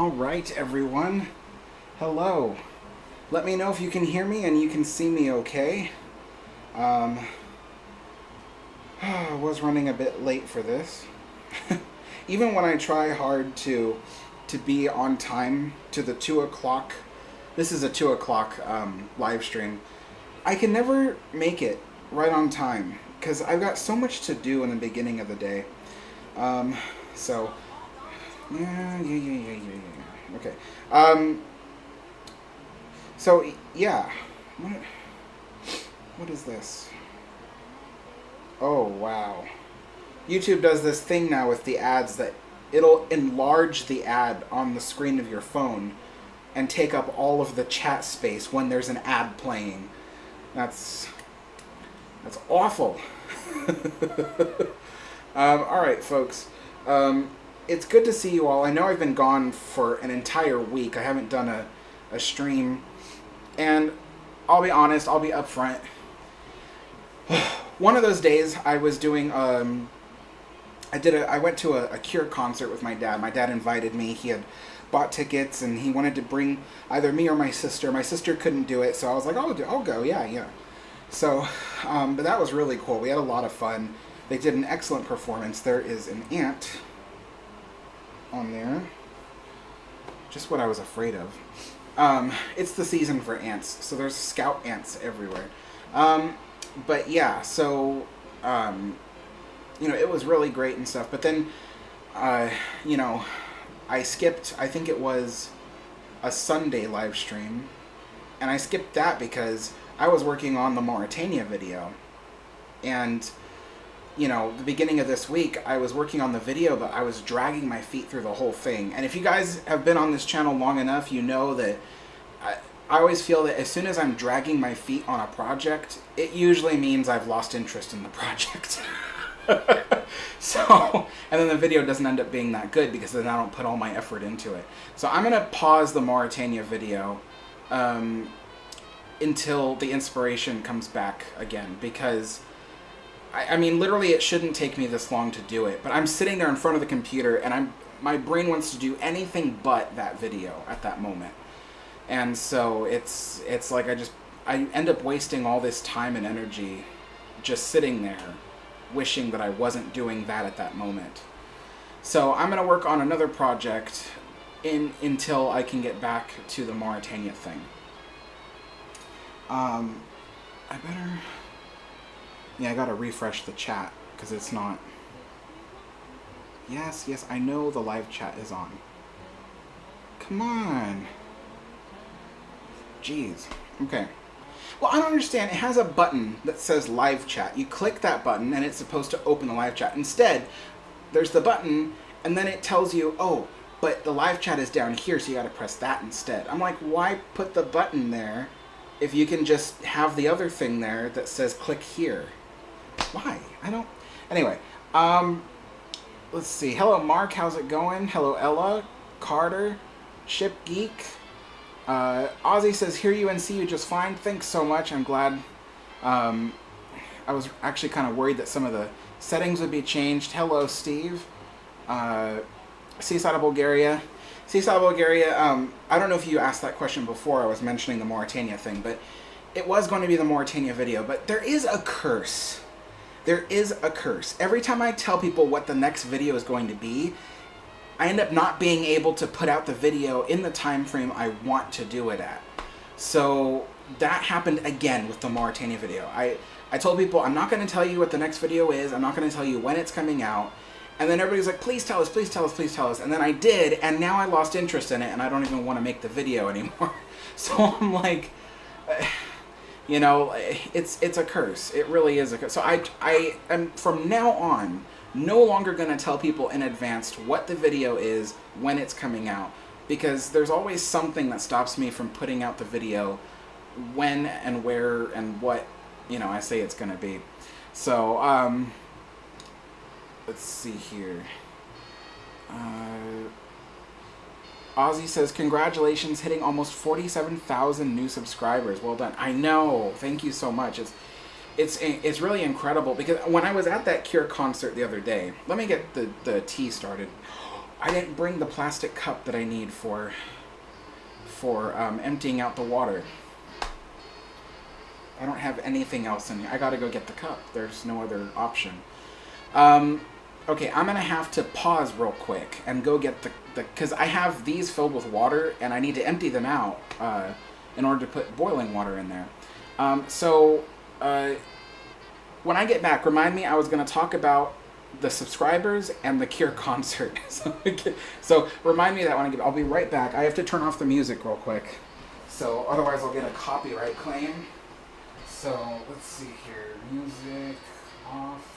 All right, everyone. Hello. Let me know if you can hear me and you can see me okay. I was running a bit late for this. Even when I try hard to be on time to the 2 o'clock, this is a 2 o'clock live stream, I can never make it right on time because I've got so much to do in the beginning of the day. So, yeah. Okay. So, yeah. What is this? Oh, wow. YouTube does this thing now with the ads that it'll enlarge the ad on the screen of your phone and take up all of the chat space when there's an ad playing. That's awful. Alright, folks. It's good to see you all. I know I've been gone for an entire week. I haven't done a stream. And I'll be honest, I'll be upfront. One of those days I was doing, I went to a Cure concert with my dad. My dad invited me. He had bought tickets and he wanted to bring either me or my sister. My sister couldn't do it, so I was like, I'll go, yeah. So, but that was really cool. We had a lot of fun. They did an excellent performance. There is an ant on there. Just what I was afraid of. It's the season for ants, so there's scout ants everywhere. But yeah, so, it was really great and stuff. But then, I skipped, I think it was a Sunday live stream, and I skipped that because I was working on the Mauritania video. And, the beginning of this week, I was working on the video, but I was dragging my feet through the whole thing. And if you guys have been on this channel long enough, you know that I always feel that as soon as I'm dragging my feet on a project, it usually means I've lost interest in the project. So, and then the video doesn't end up being that good because then I don't put all my effort into it. So I'm going to pause the Mauritania video until the inspiration comes back again, because I mean, literally it shouldn't take me this long to do it, but I'm sitting there in front of the computer and my brain wants to do anything but that video at that moment. And so it's like I end up wasting all this time and energy just sitting there wishing that I wasn't doing that at that moment. So I'm going to work on another project until I can get back to the Mauritania thing. I gotta refresh the chat because it's not. Yes, I know the live chat is on. Come on. Jeez. Okay. Well, I don't understand. It has a button that says live chat. You click that button and it's supposed to open the live chat. Instead, there's the button and then it tells you, oh, but the live chat is down here, so you gotta press that instead. I'm like, why put the button there if you can just have the other thing there that says click here? Why? I don't. Anyway, let's see. Hello, Mark. How's it going? Hello, Ella, Carter, Ship Geek. Ozzy says, hear you and see you just fine. Thanks so much. I'm glad. I was actually kind of worried that some of the settings would be changed. Hello, Steve. Seaside of Bulgaria. Seaside of Bulgaria, I don't know if you asked that question before I was mentioning the Mauritania thing, but it was going to be the Mauritania video, but there is a curse. There is a curse. Every time I tell people what the next video is going to be, I end up not being able to put out the video in the time frame I want to do it at. So that happened again with the Mauritania video. I told people, I'm not going to tell you what the next video is. I'm not going to tell you when it's coming out. And then everybody's like, please tell us, please tell us, please tell us. And then I did, and now I lost interest in it, and I don't even want to make the video anymore. So I'm like, it's a curse. It really is a curse. So I am, from now on, no longer going to tell people in advance what the video is when it's coming out, because there's always something that stops me from putting out the video when and where and what, I say it's going to be. So, let's see here. Ozzy says, congratulations, hitting almost 47,000 new subscribers. Well done. I know. Thank you so much. It's really incredible, because when I was at that Cure concert the other day, let me get the tea started. I didn't bring the plastic cup that I need for emptying out the water. I don't have anything else in here. I gotta go get the cup. There's no other option. Okay, I'm gonna have to pause real quick and go get the because I have these filled with water and I need to empty them out in order to put boiling water in there. When I get back, remind me I was gonna talk about the subscribers and the Cure concert. So remind me that when I'll be right back. I have to turn off the music real quick. So otherwise I'll get a copyright claim. So let's see here. Music off.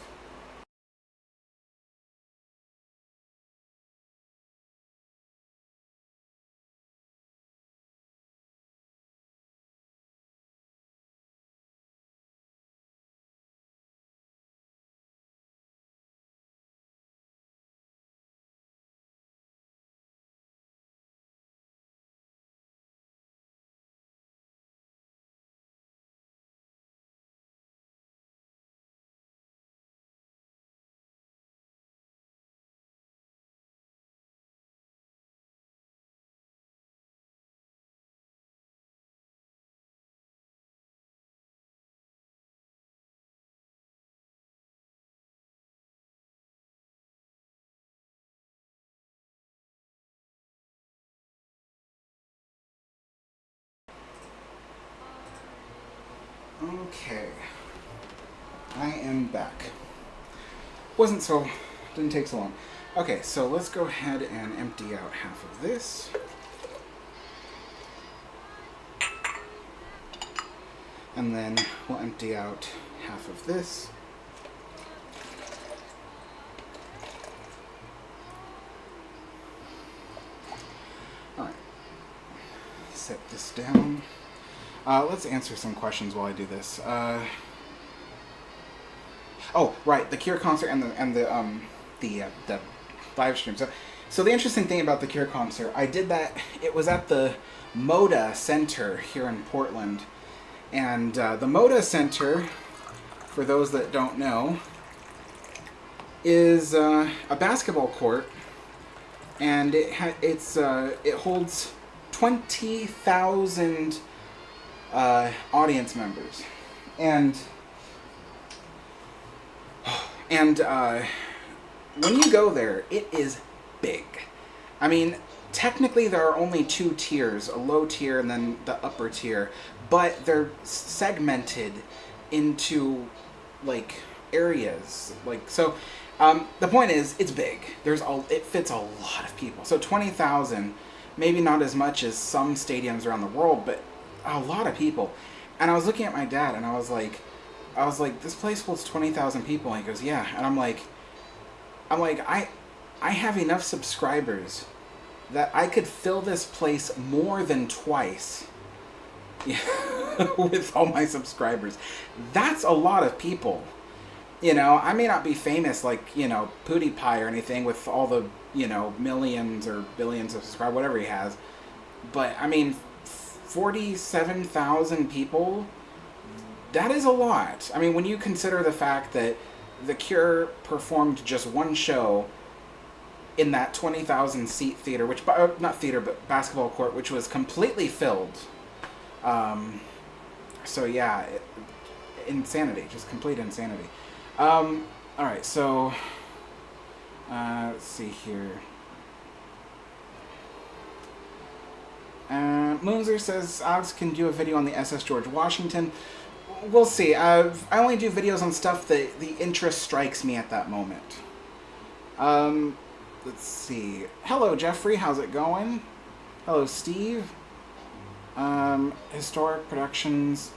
Okay, I am back. Didn't take so long. Okay, so let's go ahead and empty out half of this. And then we'll empty out half of this. Alright, set this down. Let's answer some questions while I do this. Oh, right, the Cure concert and the live stream. So the interesting thing about the Cure concert, I did that. It was at the Moda Center here in Portland, and the Moda Center, for those that don't know, is a basketball court, and it holds 20,000. Audience members, and when you go there, it is big. I mean, technically there are only two tiers, a low tier and then the upper tier, but they're segmented into like areas. Like so, the point is, it's big. It fits a lot of people. So 20,000, maybe not as much as some stadiums around the world, but a lot of people. And I was looking at my dad and I was like, this place holds 20,000 people. And he goes, yeah. And I'm like, I have enough subscribers that I could fill this place more than twice with all my subscribers. That's a lot of people. You know, I may not be famous like, you know, PewDiePie or anything with all the, you know, millions or billions of subscribers, whatever he has. But I mean, 47,000 people, that is a lot. I mean, when you consider the fact that The Cure performed just one show in that 20,000 seat theater, which, not theater, but basketball court, which was completely filled. So yeah, insanity, just complete insanity. Alright, so, let's see here. Moonzer says Alex can do a video on the SS George Washington. We'll see. I only do videos on stuff that the interest strikes me at that moment. Let's see. Hello, Jeffrey. How's it going? Hello, Steve. Historic Productions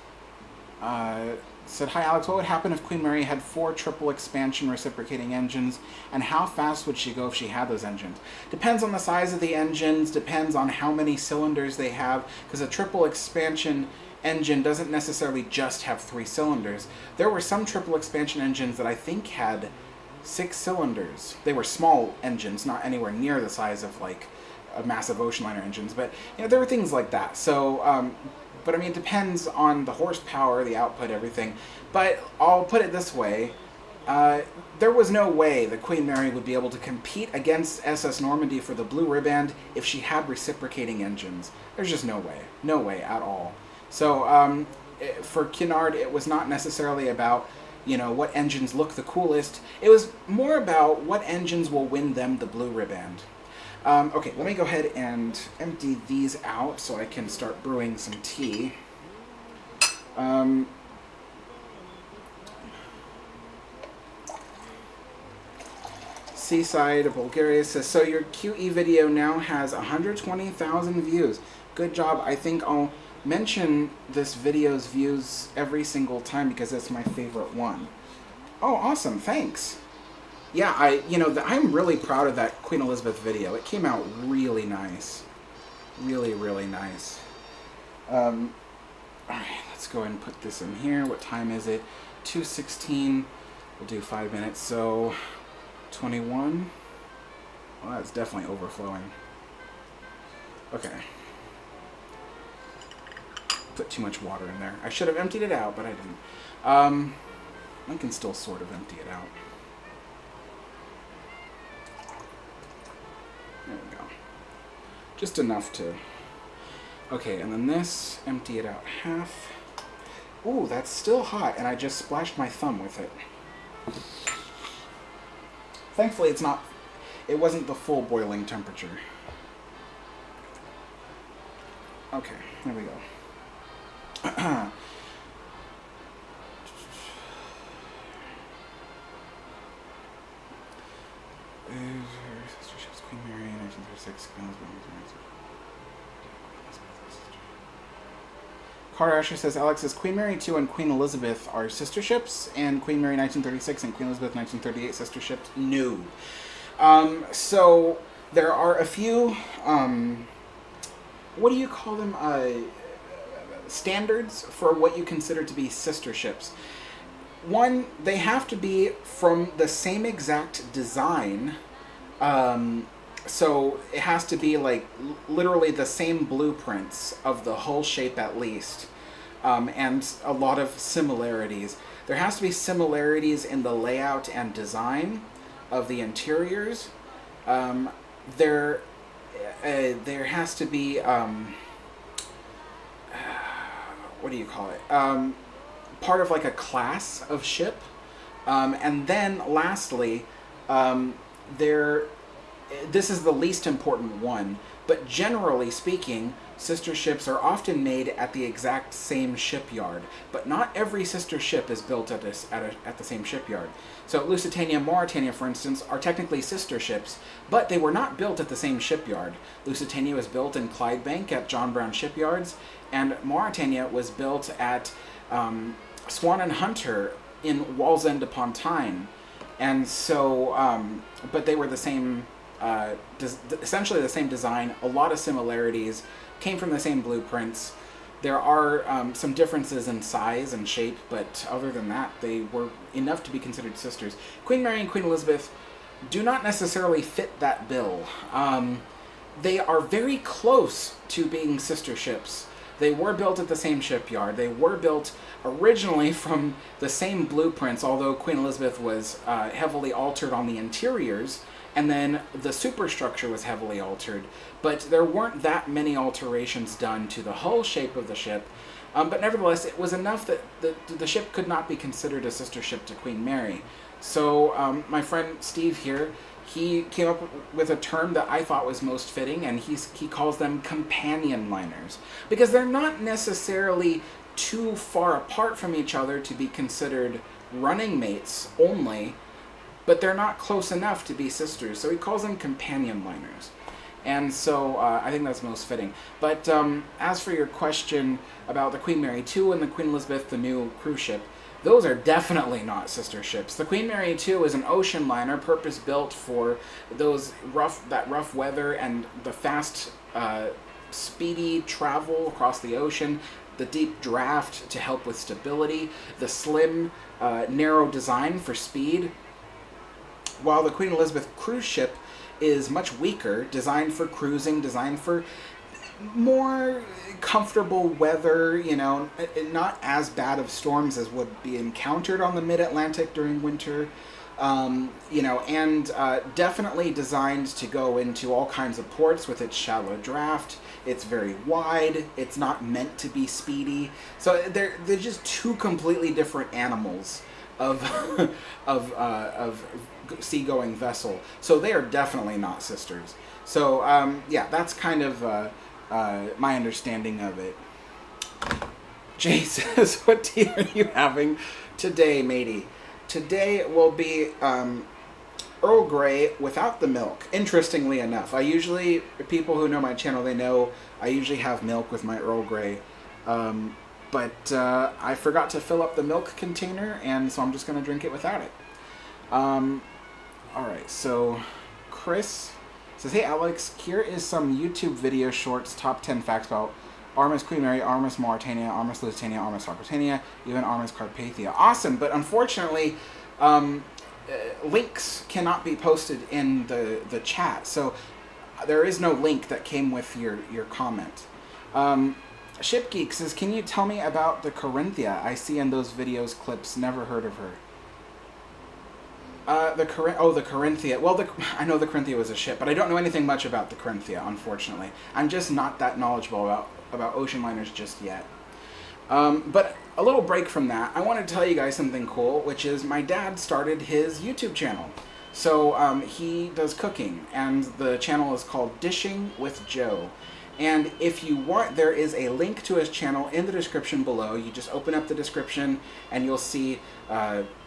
said, hi, Alex. What would happen if Queen Mary had 4 triple expansion reciprocating engines, and how fast would she go if she had those engines? Depends on the size of the engines, depends on how many cylinders they have, because a triple expansion engine doesn't necessarily just have 3 cylinders. There were some triple expansion engines that I think had 6 cylinders. They were small engines, not anywhere near the size of like a massive ocean liner engines, but you know, there were things like that. So, but I mean, it depends on the horsepower, the output, everything. But I'll put it this way, There was no way the Queen Mary would be able to compete against SS Normandy for the Blue Riband if she had reciprocating engines. There's just no way. No way at all. So for Cunard, it was not necessarily about, what engines look the coolest. It was more about what engines will win them the Blue Riband. Okay, let me go ahead and empty these out so I can start brewing some tea. Seaside Bulgaria says, so your QE video now has 120,000 views. Good job. I think I'll mention this video's views every single time because it's my favorite one. Oh, awesome. Thanks. Yeah, I'm really proud of that Queen Elizabeth video. It came out really nice. Really, really nice. Alright, let's go ahead and put this in here. What time is it? 2:16. We'll do 5 minutes, so 21. Well, that's definitely overflowing. Okay. Put too much water in there. I should have emptied it out, but I didn't. I can still sort of empty it out. There we go. Just enough to... Okay, and then this, empty it out half. Ooh, that's still hot, and I just splashed my thumb with it. Thankfully, it wasn't the full boiling temperature. Okay, there we go. Sister ships Queen Mary, 1936. Carter Asher says, Alex's Queen Mary 2 and Queen Elizabeth are sister ships, and Queen Mary 1936 and Queen Elizabeth 1938 sister ships? No. So there are a few, what do you call them? Standards for what you consider to be sister ships. One, they have to be from the same exact design. So it has to be like literally the same blueprints of the hull shape at least, and a lot of similarities. There has to be similarities in the layout and design of the interiors. There has to be what do you call it? Part of like a class of ship, and then lastly, this is the least important one, but generally speaking, sister ships are often made at the exact same shipyard, but not every sister ship is built at the same shipyard. So Lusitania and Mauretania, for instance, are technically sister ships, but they were not built at the same shipyard. Lusitania was built in Clydebank at John Brown Shipyards, and Mauretania was built at Swan and Hunter in Wallsend upon Tyne. And so, but they were the same, essentially the same design, a lot of similarities, came from the same blueprints. There are some differences in size and shape, but other than that, they were enough to be considered sisters. Queen Mary and Queen Elizabeth do not necessarily fit that bill. They are very close to being sister ships. They were built at the same shipyard. They were built originally from the same blueprints, although Queen Elizabeth was heavily altered on the interiors, and then the superstructure was heavily altered. But there weren't that many alterations done to the hull shape of the ship. But nevertheless, it was enough that the ship could not be considered a sister ship to Queen Mary. So my friend Steve here, he came up with a term that I thought was most fitting, and he calls them companion liners, because they're not necessarily too far apart from each other to be considered running mates only, but they're not close enough to be sisters, so he calls them companion liners. And so I think that's most fitting. But as for your question about the Queen Mary 2 and the Queen Elizabeth, the new cruise ship, those are definitely not sister ships. The Queen Mary 2 is an ocean liner purpose-built for that rough weather and the fast, speedy travel across the ocean, the deep draft to help with stability, the slim, narrow design for speed, while the Queen Elizabeth cruise ship is much weaker, designed for cruising, designed for more comfortable weather, you know, not as bad of storms as would be encountered on the mid-Atlantic during winter. You know, and definitely designed to go into all kinds of ports with its shallow draft. It's very wide. It's not meant to be speedy. So they're just two completely different animals of of seagoing vessel. So they are definitely not sisters. So yeah, that's kind of my understanding of it. Jay says, "What tea are you having today, matey?" Today will be Earl Grey without the milk. Interestingly enough, I usually, people who know my channel, they know I usually have milk with my Earl Grey. But I forgot to fill up the milk container, and so I'm just going to drink it without it. Alright, so Chris says, "Hey Alex, here is some YouTube video shorts, top 10 facts about Armis Queen Mary, Armis Mauritania, Armis Lusitania, Armis Aquitania, even Armis Carpathia." Awesome, but unfortunately, links cannot be posted in the chat, so there is no link that came with your comment. Ship Geek says, "Can you tell me about the Corinthia I see in those videos clips? Never heard of her." The Corinthia. Well, I know the Corinthia was a ship, but I don't know anything much about the Corinthia, unfortunately. I'm just not that knowledgeable about ocean liners just yet. But a little break from that, I want to tell you guys something cool, which is my dad started his YouTube channel. So he does cooking, and the channel is called Dishing with Joe. And if you want, there is a link to his channel in the description below. You just open up the description, and you'll see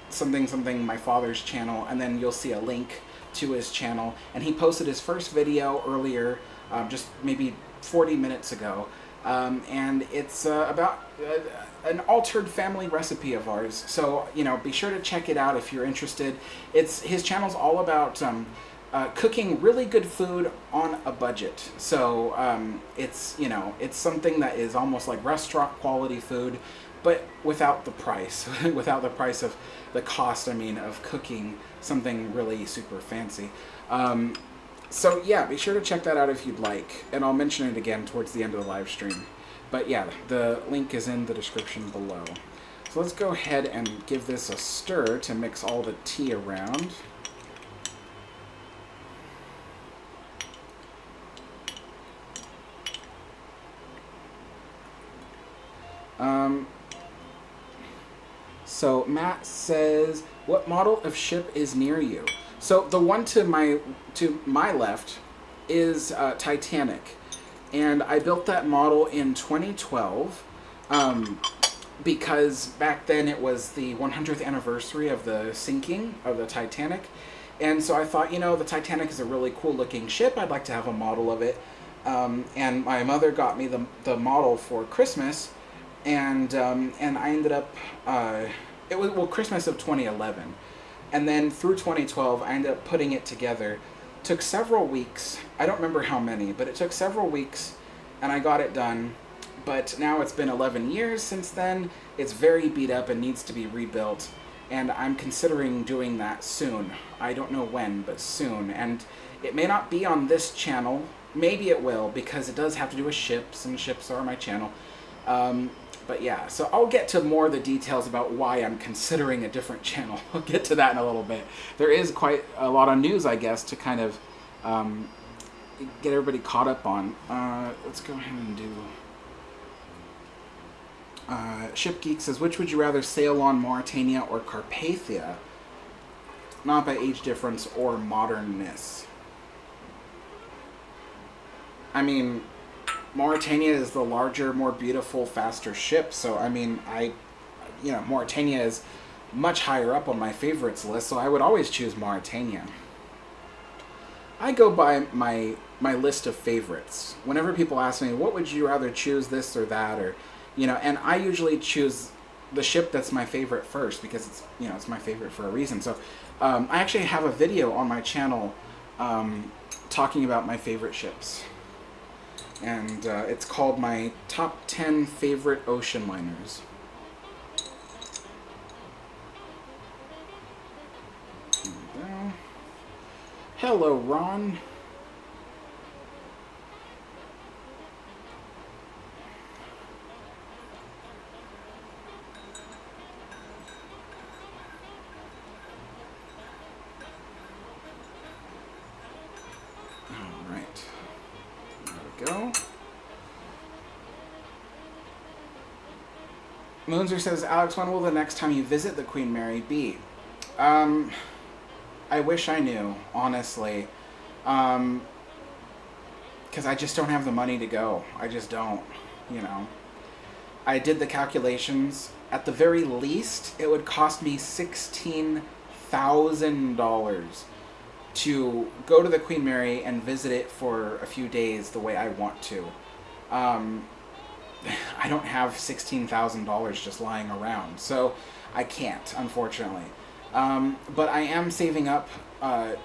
something, my father's channel, and then you'll see a link to his channel. And he posted his first video earlier, just maybe 40 minutes ago. And it's about an altered family recipe of ours. So, you know, be sure to check it out if you're interested. His channel's all about cooking really good food on a budget. So it's, you know, it's something that is almost like restaurant quality food, but without the price, without the price of the cost, I mean, of cooking something really super fancy. So yeah, be sure to check that out if you'd like, and I'll mention it again towards the end of the live stream. But yeah, the link is in the description below. So let's go ahead and give this a stir to mix all the tea around. So Matt says, "What model of ship is near you?" So the one to my left is Titanic, and I built that model in 2012 because back then it was the 100th anniversary of the sinking of the Titanic, and so I thought, you know, the Titanic is a really cool looking ship. I'd like to have a model of it, and my mother got me the model for Christmas, and I ended up it was, well, Christmas of 2011. And then through 2012, I ended up putting it together. Took several weeks. I don't remember how many, but it took several weeks, and I got it done. But now it's been 11 years since then. It's very beat up and needs to be rebuilt, and I'm considering doing that soon. I don't know when, but soon. And it may not be on this channel. Maybe it will, because it does have to do with ships, and ships are my channel. But yeah, so I'll get to more of the details about why I'm considering a different channel. I'll get to that in a little bit. There is quite a lot of news, I guess, to kind of get everybody caught up on. Let's go ahead and do... Ship Geek says, "Which would you rather sail on, Mauritania or Carpathia? Not by age difference or modernness." I mean, Mauritania is the larger, more beautiful, faster ship. So, I mean, you know, Mauritania is much higher up on my favorites list, so I would always choose Mauritania. I go by my list of favorites. Whenever people ask me, what would you rather choose, this or that, or, you know, and I usually choose the ship that's my favorite first, because it's, you know, it's my favorite for a reason. So, I actually have a video on my channel talking about my favorite ships. And it's called my top 10 favorite ocean liners. There we go. Hello, Ron. you. Moonzer says, Alex, when will the next time you visit the Queen Mary be? I wish I knew, honestly. Because I just don't have the money to go. I just don't, you know. I did the calculations. At the very least, it would cost me $16,000 to go to the Queen Mary and visit it for a few days the way I want to. I don't have $16,000 just lying around, so I can't, unfortunately. But I am saving up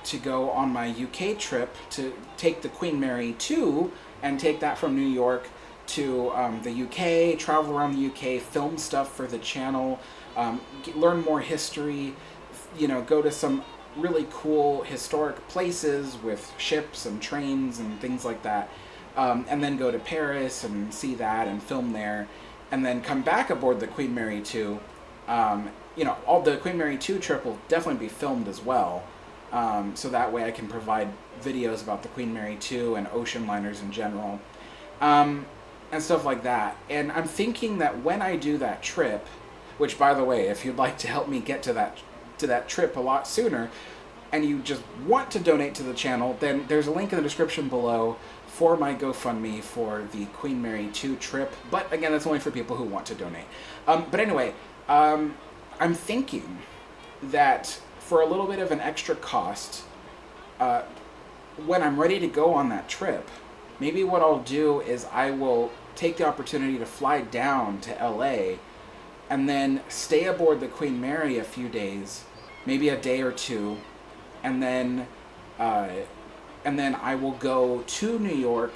to go on my UK trip to take the Queen Mary 2 and take that from New York to the UK, travel around the UK, film stuff for the channel, learn more history, you know, go to some really cool historic places with ships and trains and things like that. And then go to Paris and see that and film there, and then come back aboard the Queen Mary 2. You know, all the Queen Mary 2 trip will definitely be filmed as well, so that way I can provide videos about the Queen Mary 2 and ocean liners in general, and stuff like that. And I'm thinking that when I do that trip, which, by the way, if you'd like to help me get to that trip a lot sooner, and you just want to donate to the channel, then there's a link in the description below for my GoFundMe for the Queen Mary 2 trip. But again, that's only for people who want to donate. But anyway, I'm thinking that for a little bit of an extra cost, when I'm ready to go on that trip, maybe what I'll do is I will take the opportunity to fly down to LA and then stay aboard the Queen Mary a few days, maybe a day or two, and then I will go to New York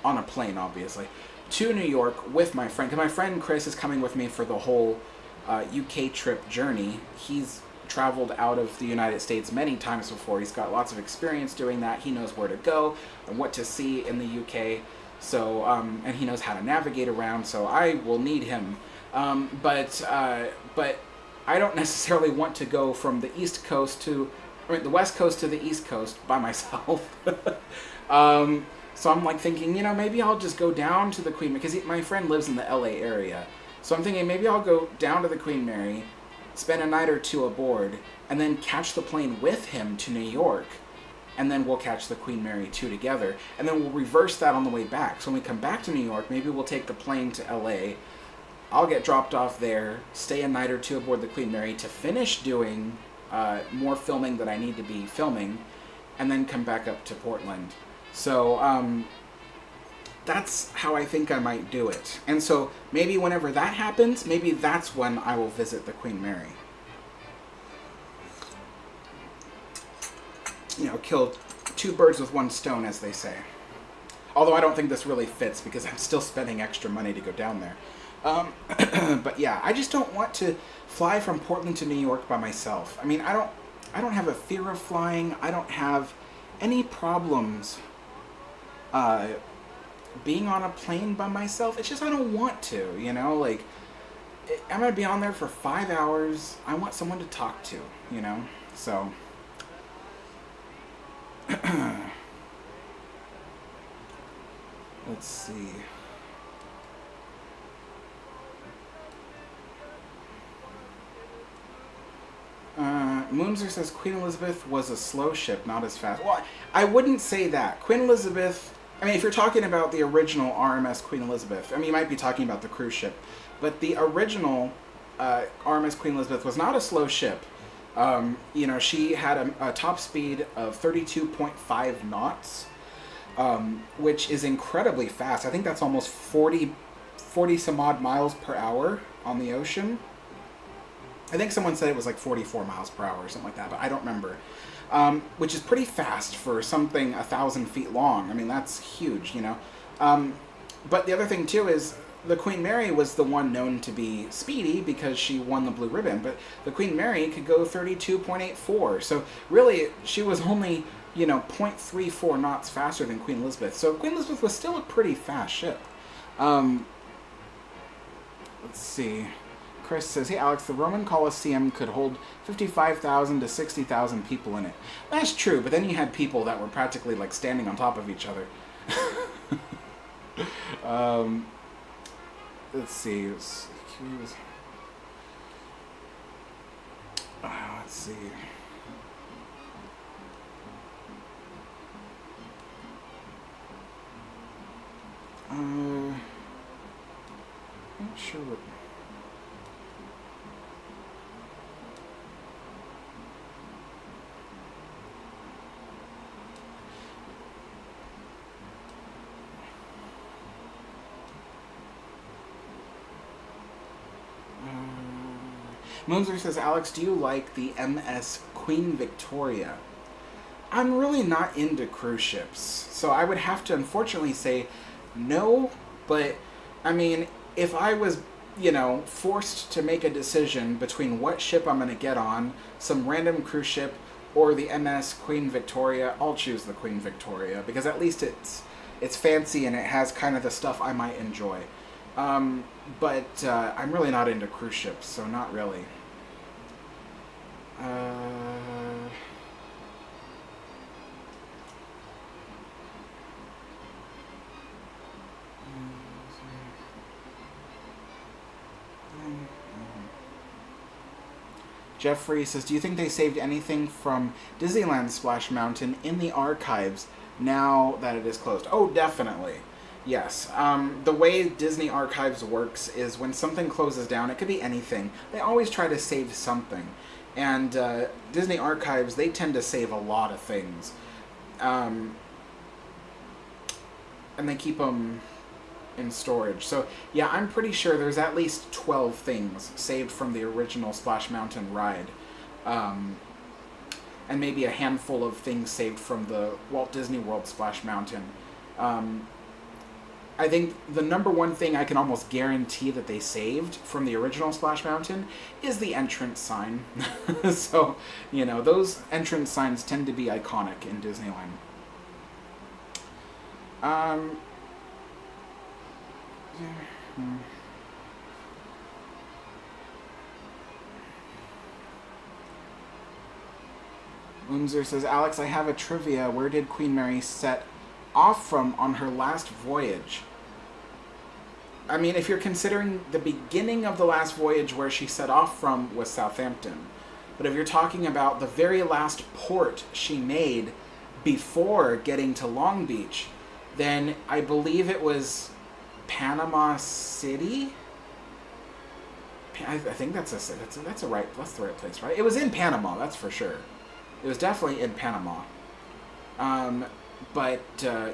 on a plane, obviously, to New York with my friend. Because my friend Chris is coming with me for the whole UK trip journey. He's traveled out of the United States many times before. He's got lots of experience doing that. He knows where to go and what to see in the UK. So, and he knows how to navigate around. So I will need him. But I don't necessarily want to go from the East Coast to the West Coast to the East Coast by myself. So I'm like thinking, you know, maybe I'll just go down to the Queen Mary, because my friend lives in the LA area. So I'm thinking maybe I'll go down to the Queen Mary, spend a night or two aboard, and then catch the plane with him to New York. And then we'll catch the Queen Mary 2 together. And then we'll reverse that on the way back. So when we come back to New York, maybe we'll take the plane to LA. I'll get dropped off there, stay a night or two aboard the Queen Mary to finish doing more filming that I need to be filming, and then come back up to Portland. So that's how I think I might do it. And so maybe whenever that happens, maybe that's when I will visit the Queen Mary. You know, kill two birds with one stone, as they say. Although I don't think this really fits, because I'm still spending extra money to go down there. But yeah, I just don't want to fly from Portland to New York by myself. I mean, I don't have a fear of flying. I don't have any problems being on a plane by myself. It's just I don't want to, you know? Like, I'm going to be on there for 5 hours. I want someone to talk to, you know? So let's see. Moonzer says Queen Elizabeth was a slow ship, not as fast. Well, I wouldn't say that. Queen Elizabeth, I mean, if you're talking about the original RMS Queen Elizabeth, I mean, you might be talking about the cruise ship, but the original RMS Queen Elizabeth was not a slow ship. You know, she had a top speed of 32.5 knots, which is incredibly fast. I think that's almost 40 some odd miles per hour on the ocean. I think someone said it was like 44 miles per hour or something like that, but I don't remember. Which is pretty fast for something 1,000 feet long. I mean, that's huge, you know. But the other thing, too, is the Queen Mary was the one known to be speedy because she won the Blue Ribbon, but the Queen Mary could go 32.84. So really, she was only, you know, 0.34 knots faster than Queen Elizabeth. So Queen Elizabeth was still a pretty fast ship. Let's see. Chris says, hey Alex, the Roman Colosseum could hold 55,000 to 60,000 people in it. That's true, but then you had people that were practically like standing on top of each other. um, let's see. Let's see. Not sure what. Moonzer says, Alex, do you like the MS Queen Victoria? I'm really not into cruise ships, so I would have to unfortunately say no, but I mean, if I was, forced to make a decision between what ship I'm going to get on, some random cruise ship or the MS Queen Victoria, I'll choose the Queen Victoria because at least it's fancy and it has kind of the stuff I might enjoy. But I'm really not into cruise ships, so not really. Jeffrey says, do you think they saved anything from Disneyland Splash Mountain in the archives now that it is closed? Oh, definitely. Yes. The way Disney Archives works is when something closes down, it could be anything. They always try to save something. And Disney Archives, they tend to save a lot of things. And they keep them in storage. So, yeah, I'm pretty sure there's at least 12 things saved from the original Splash Mountain ride. And maybe a handful of things saved from the Walt Disney World Splash Mountain. I think the number one thing I can almost guarantee that they saved from the original Splash Mountain is the entrance sign. So, those entrance signs tend to be iconic in Disneyland. Moonzer says, Alex, I have a trivia. Where did Queen Mary set off from on her last voyage? I mean, if you're considering the beginning of the last voyage where she set off from was Southampton. But if you're talking about the very last port she made before getting to Long Beach, then I believe it was Panama City. I think that's the right place, right? It was in Panama, that's for sure. It was definitely in Panama. But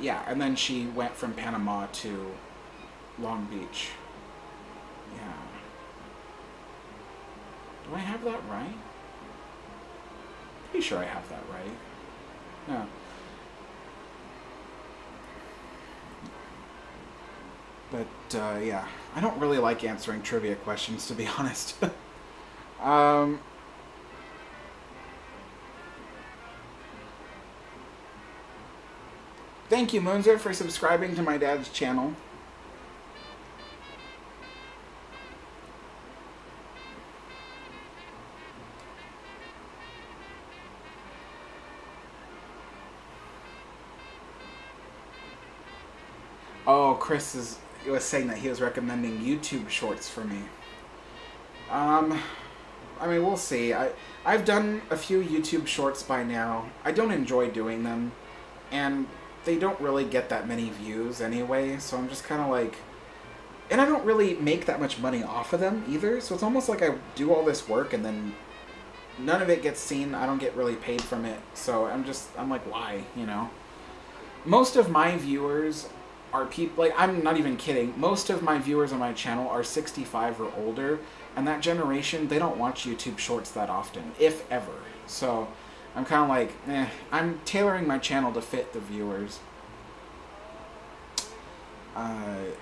yeah, and then she went from Panama to Long Beach. Yeah. Do I have that right? Pretty sure I have that right. No. But yeah, I don't really like answering trivia questions, to be honest. Thank you, Moonzer, for subscribing to my dad's channel. Oh, Chris was saying that he was recommending YouTube shorts for me. I mean, we'll see. I've done a few YouTube shorts by now. I don't enjoy doing them, and they don't really get that many views anyway, so I'm just kind of like... And I don't really make that much money off of them either, so it's almost like I do all this work and then none of it gets seen. I don't get really paid from it, so I'm like, why, Most of my viewers are people, like, I'm not even kidding, most of my viewers on my channel are 65 or older, and that generation, they don't watch YouTube shorts that often, if ever. So I'm kind of like, I'm tailoring my channel to fit the viewers. Let's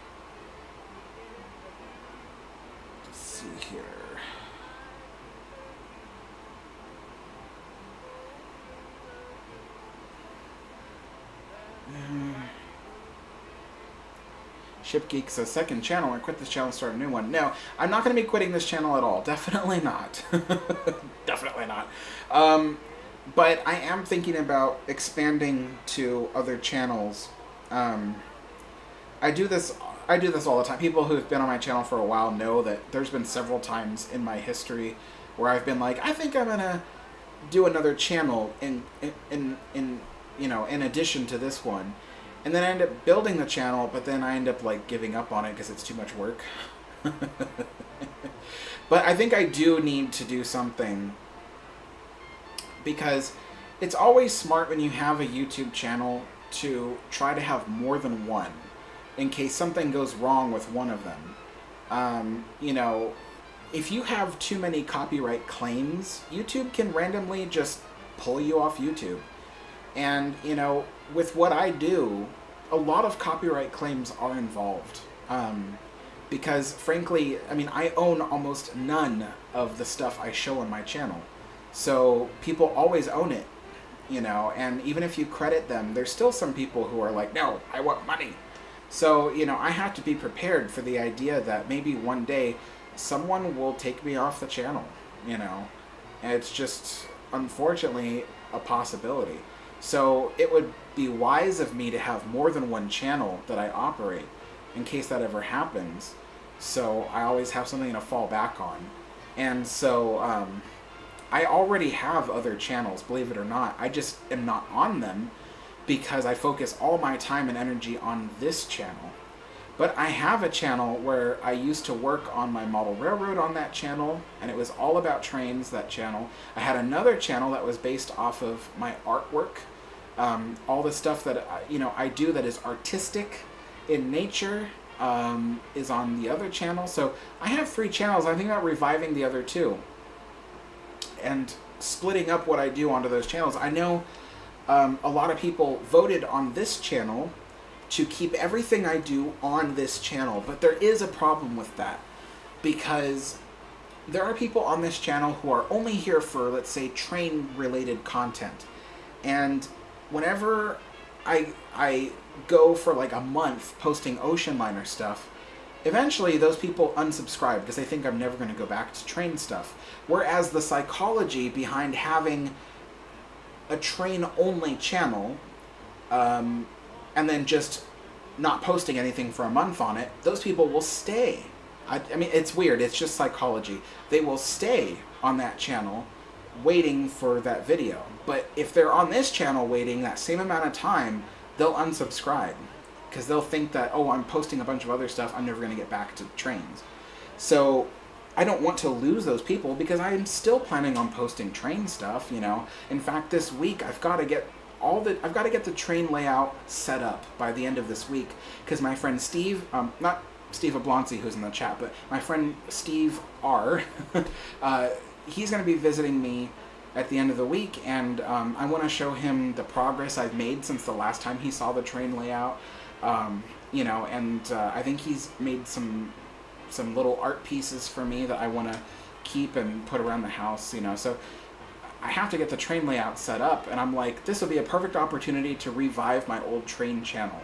see here. ShipGeek's a second channel, or quit this channel and start a new one. No, I'm not going to be quitting this channel at all. Definitely not. Definitely not. But I am thinking about expanding to other channels. I do this. I do this all the time. People who've been on my channel for a while know that there's been several times in my history where I've been like, I think I'm gonna do another channel in you know, in addition to this one, and then I end up building the channel, but then I end up like giving up on it because it's too much work. But I think I do need to do something, because it's always smart when you have a YouTube channel to try to have more than one in case something goes wrong with one of them. You know, if you have too many copyright claims, YouTube can randomly just pull you off YouTube. And, you know, with what I do, a lot of copyright claims are involved. Because, frankly, I mean, I own almost none of the stuff I show on my channel. So people always own it, you know, and even if you credit them, there's still some people who are like, no, I want money. So, you know, I have to be prepared for the idea that maybe one day someone will take me off the channel, you know. And it's just, unfortunately, a possibility. So it would be wise of me to have more than one channel that I operate in case that ever happens. So I always have something to fall back on. And so I already have other channels, believe it or not. I just am not on them because I focus all my time and energy on this channel. But I have a channel where I used to work on my model railroad on that channel, and it was all about trains, that channel. I had another channel that was based off of my artwork. All the stuff that you know, I do that is artistic in nature is on the other channel. So I have 3 channels. I'm thinking about reviving the other 2 and splitting up what I do onto those channels. I know a lot of people voted on this channel to keep everything I do on this channel, but there is a problem with that, because there are people on this channel who are only here for, let's say, train related content, and whenever I go for like a month posting ocean liner stuff, eventually those people unsubscribe because they think I'm never going to go back to train stuff. Whereas the psychology behind having a train only channel and then just not posting anything for a month on it, those people will stay. I mean, it's weird. It's just psychology. They will stay on that channel waiting for that video. But if they're on this channel waiting that same amount of time, they'll unsubscribe because they'll think that, oh, I'm posting a bunch of other stuff, I'm never going to get back to trains. So I don't want to lose those people because I'm still planning on posting train stuff, you know. In fact, this week I've got to get the train layout set up by the end of this week, because my friend Steve, not Steve Oblonzi who's in the chat, but my friend Steve R, he's going to be visiting me at the end of the week, and I want to show him the progress I've made since the last time he saw the train layout, you know, and I think he's made some little art pieces for me that I want to keep and put around the house, you know. So I have to get the train layout set up, and I'm like, this will be a perfect opportunity to revive my old train channel.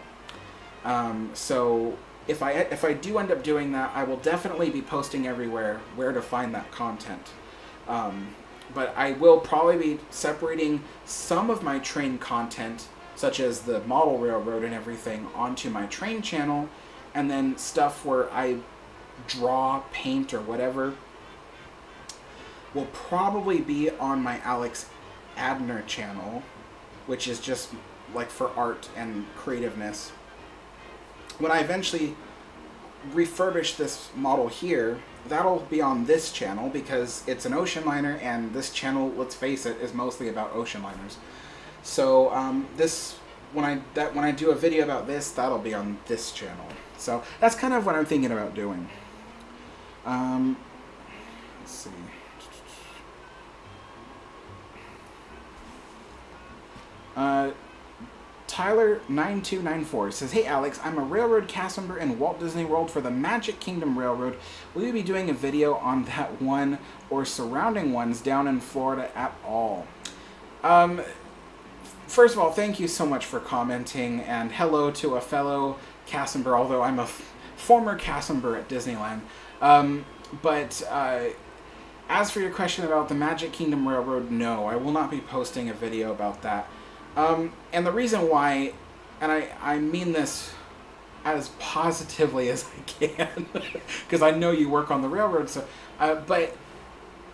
So if I do end up doing that, I will definitely be posting everywhere where to find that content. But I will probably be separating some of my train content, such as the model railroad and everything, onto my train channel, and then stuff where I draw, paint, or whatever will probably be on my Alex Adner channel, which is just like for art and creativeness. When I eventually refurbish this model here, that'll be on this channel because it's an ocean liner, and this channel, let's face it, is mostly about ocean liners. So when I do a video about this, that'll be on this channel. So that's kind of what I'm thinking about doing. Let's see. Tyler9294 says, hey Alex, I'm a railroad cast member in Walt Disney World for the Magic Kingdom Railroad. Will you be doing a video on that one or surrounding ones down in Florida at all? First of all, thank you so much for commenting, and hello to a fellow cast member, although I'm a former cast member at Disneyland. But as for your question about the Magic Kingdom Railroad, no, I will not be posting a video about that. And the reason why, and I mean this as positively as I can because I know you work on the railroad. So, but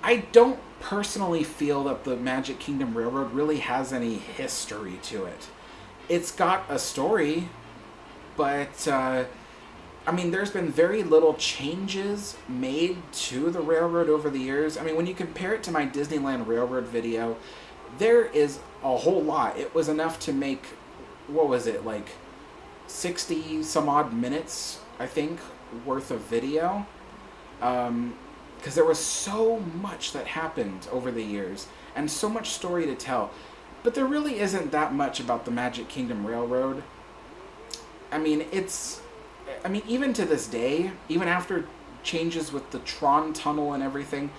I don't personally feel that the Magic Kingdom Railroad really has any history to it. It's got a story, but I mean, there's been very little changes made to the railroad over the years. I mean, when you compare it to my Disneyland Railroad video, there is a whole lot. It was enough to make, what was it, like 60 some odd minutes, I think, worth of video. Because there was so much that happened over the years and so much story to tell. But there really isn't that much about the Magic Kingdom Railroad. I mean, even to this day, even after changes with the Tron Tunnel and everything,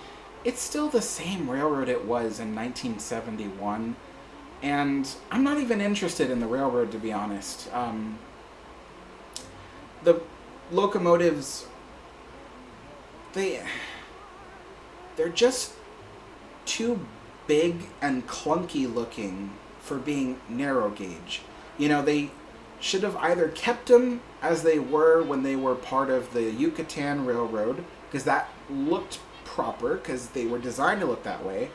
it's still the same railroad it was in 1971. And I'm not even interested in the railroad, to be honest. The locomotives, they're just too big and clunky looking for being narrow gauge. You know, they should have either kept them as they were when they were part of the Yucatan Railroad, because that looked proper, because they were designed to look that way,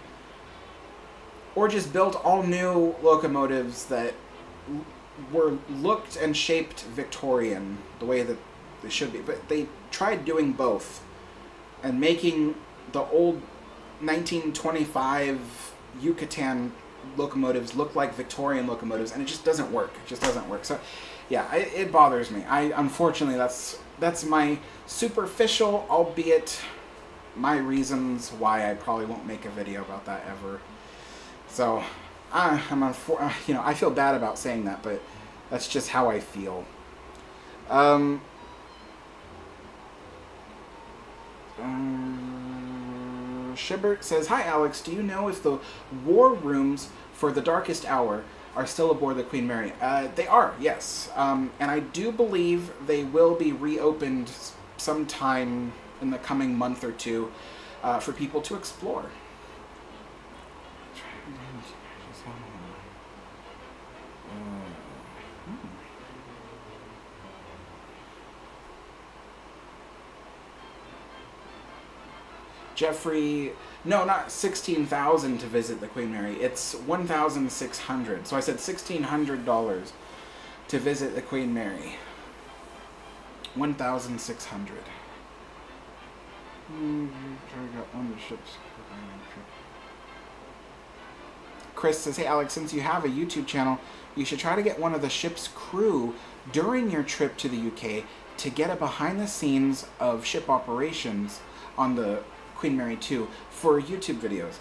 or just built all new locomotives that were looked and shaped Victorian, the way that they should be. But they tried doing both and making the old 1925 Yucatan locomotives look like Victorian locomotives, and it just doesn't work. It just doesn't work. So yeah, it bothers me. Unfortunately, that's my superficial, albeit my reasons why I probably won't make a video about that ever. So I feel bad about saying that, but that's just how I feel. Shibert says, "Hi Alex, do you know if the war rooms for the Darkest Hour are still aboard the Queen Mary?" They are, yes. And I do believe they will be reopened sometime in the coming month or two for people to explore. Jeffrey, no, not 16,000 to visit the Queen Mary. It's 1,600. So I said $1,600 to visit the Queen Mary. 1,600. Chris says, "Hey Alex, since you have a YouTube channel, you should try to get one of the ship's crew during your trip to the UK to get a behind the scenes of ship operations on the Queen Mary 2 for YouTube videos."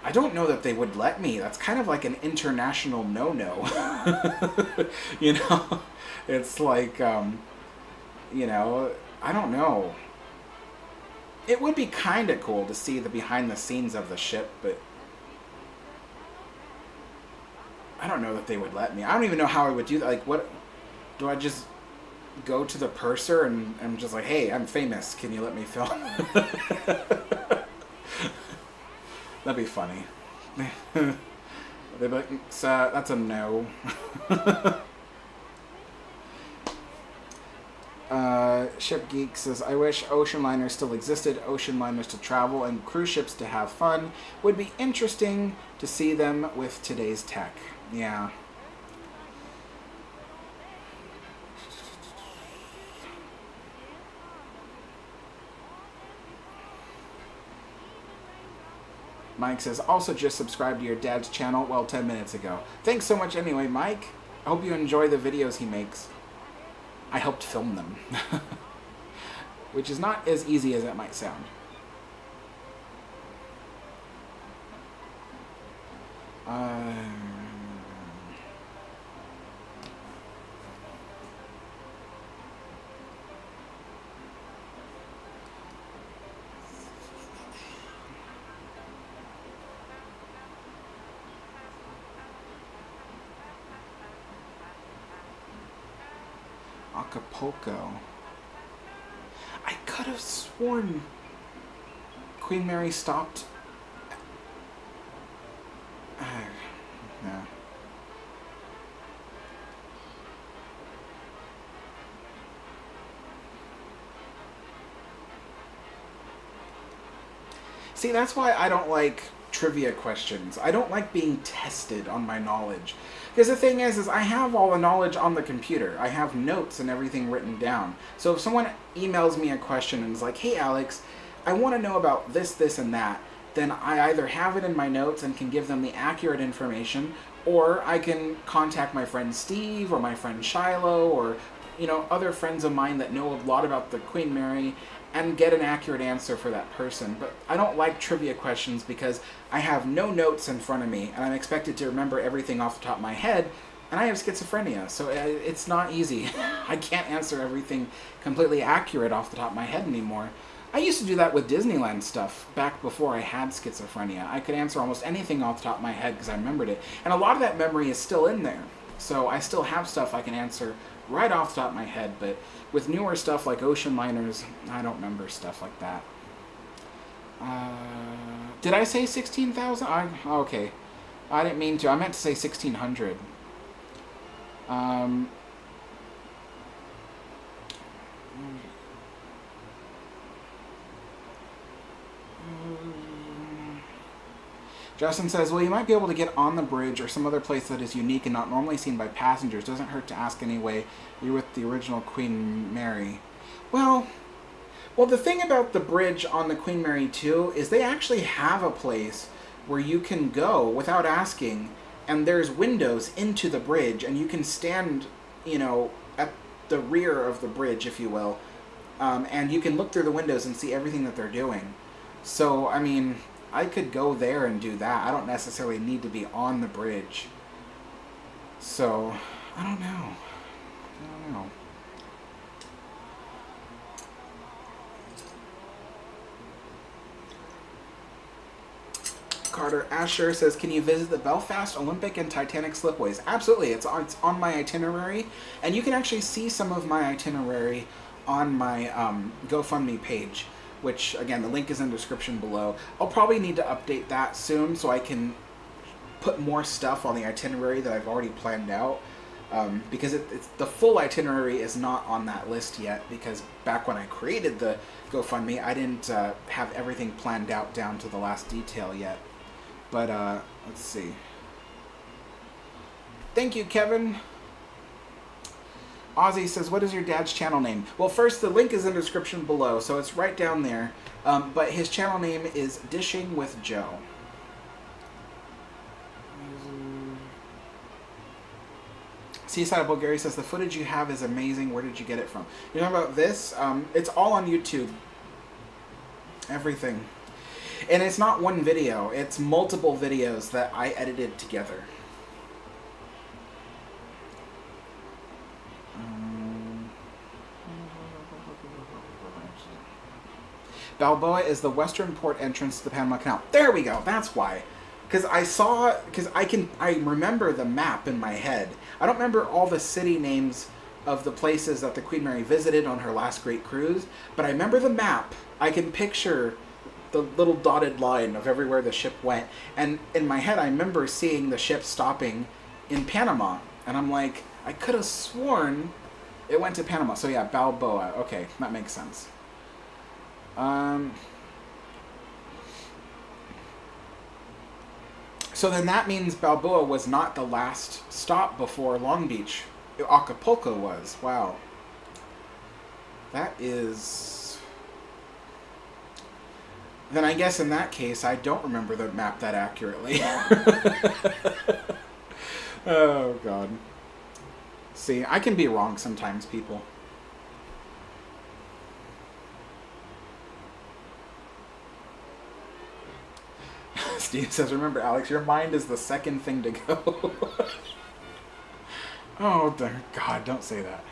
I don't know that they would let me. That's kind of like an international no-no. You know? It's like, I don't know. It would be kind of cool to see the behind the scenes of the ship, but I don't know that they would let me. I don't even know how I would do that. Like, what? Do I just go to the purser and I'm just like, "Hey, I'm famous. Can you let me film?" That'd be funny. They'd be like, "That's a no." Ship Geek says, "I wish ocean liners still existed. Ocean liners to travel and cruise ships to have fun. Would be interesting to see them with today's tech." Yeah. Mike says, "Also just subscribed to your dad's channel, 10 minutes ago." Thanks so much anyway, Mike. I hope you enjoy the videos he makes. I helped film them. Which is not as easy as it might sound. Acapulco. I could have sworn Queen Mary stopped. Yeah. See, that's why I don't like trivia questions. I don't like being tested on my knowledge. Because the thing is I have all the knowledge on the computer. I have notes and everything written down. So if someone emails me a question and is like, hey Alex, I want to know about this, this, and that, then I either have it in my notes and can give them the accurate information, or I can contact my friend Steve or my friend Shiloh or, you know, other friends of mine that know a lot about the Queen Mary and get an accurate answer for that person. But I don't like trivia questions because I have no notes in front of me and I'm expected to remember everything off the top of my head, and I have schizophrenia, so it's not easy. I can't answer everything completely accurate off the top of my head anymore. I used to do that with Disneyland stuff back before I had schizophrenia. I could answer almost anything off the top of my head because I remembered it. And a lot of that memory is still in there. So I still have stuff I can answer right off the top of my head, but with newer stuff like ocean liners, I don't remember stuff like that. Did I say 16,000? Okay. I didn't mean to. I meant to say 1,600. Justin says, well, you might be able to get on the bridge or some other place that is unique and not normally seen by passengers. Doesn't hurt to ask anyway. You're with the original Queen Mary. Well, the thing about the bridge on the Queen Mary 2 is they actually have a place where you can go without asking, and there's windows into the bridge, and you can stand, you know, at the rear of the bridge, if you will, and you can look through the windows and see everything that they're doing. So, I mean, I could go there and do that. I don't necessarily need to be on the bridge. So, I don't know. Carter Asher says, can you visit the Belfast, Olympic, and Titanic slipways? Absolutely. It's on my itinerary. And you can actually see some of my itinerary on my GoFundMe page, which, again, the link is in the description below. I'll probably need to update that soon so I can put more stuff on the itinerary that I've already planned out. Because it's the full itinerary is not on that list yet, because back when I created the GoFundMe, I didn't have everything planned out down to the last detail yet. But, let's see. Thank you, Kevin. Ozzy says, what is your dad's channel name? Well, first, the link is in the description below, so it's right down there. But his channel name is Dishing with Joe. Seaside Bulgaria says, the footage you have is amazing. Where did you get it from? You know about this? It's all on YouTube. Everything. And it's not one video. It's multiple videos that I edited together. Balboa is the western port entrance to the Panama Canal. There we go. That's why. Because I remember the map in my head. I don't remember all the city names of the places that the Queen Mary visited on her last great cruise, but I remember the map. I can picture the little dotted line of everywhere the ship went. And in my head, I remember seeing the ship stopping in Panama. And I'm like, I could have sworn it went to Panama. So yeah, Balboa. Okay, that makes sense. So then that means Balboa was not the last stop before Long Beach. Acapulco was. Wow. That is... Then I guess in that case, I don't remember the map that accurately. Oh, God. See, I can be wrong sometimes, people. Steve says, remember, Alex, your mind is the second thing to go. Oh, dear God, don't say that.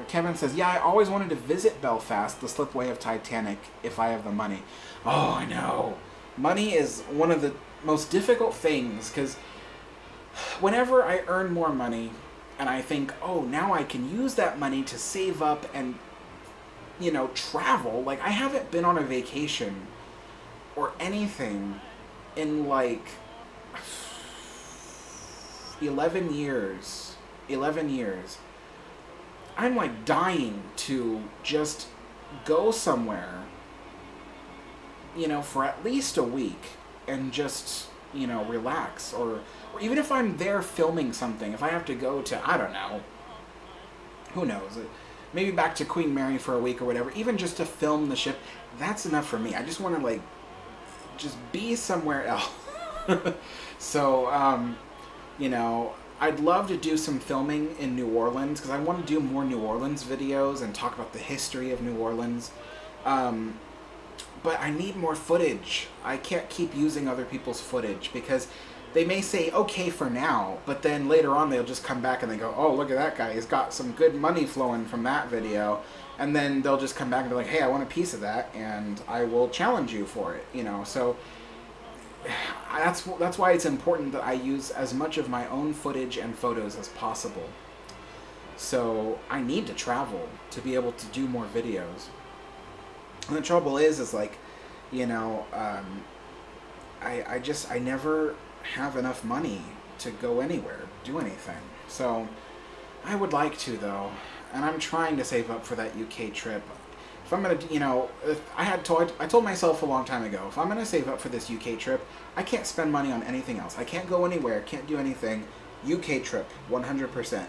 Kevin says, yeah, I always wanted to visit Belfast, the slipway of Titanic, if I have the money. Oh, I know. Money is one of the most difficult things, because whenever I earn more money, and I think, oh, now I can use that money to save up and, you know, travel. Like, I haven't been on a vacation or anything in, like, 11 years. 11 years. I'm like dying to just go somewhere, you know, for at least a week and just, you know, relax. Or even if I'm there filming something, if I have to go to, I don't know, who knows, maybe back to Queen Mary for a week or whatever, even just to film the ship, that's enough for me. I just want to, like, just be somewhere else. So, you know, I'd love to do some filming in New Orleans because I want to do more New Orleans videos and talk about the history of New Orleans. But I need more footage. I can't keep using other people's footage because they may say, okay for now, but then later on they'll just come back and they go, oh, look at that guy. He's got some good money flowing from that video. And then they'll just come back and be like, hey, I want a piece of that, and I will challenge you for it, you know. So that's why it's important that I use as much of my own footage and photos as possible. So I need to travel to be able to do more videos. And the trouble is like, you know, I never have enough money to go anywhere, do anything. So I would like to, though, and I'm trying to save up for that UK trip. If I'm gonna, you know, I told myself a long time ago, if I'm gonna save up for this UK trip, I can't spend money on anything else. I can't go anywhere, can't do anything. UK trip, 100%.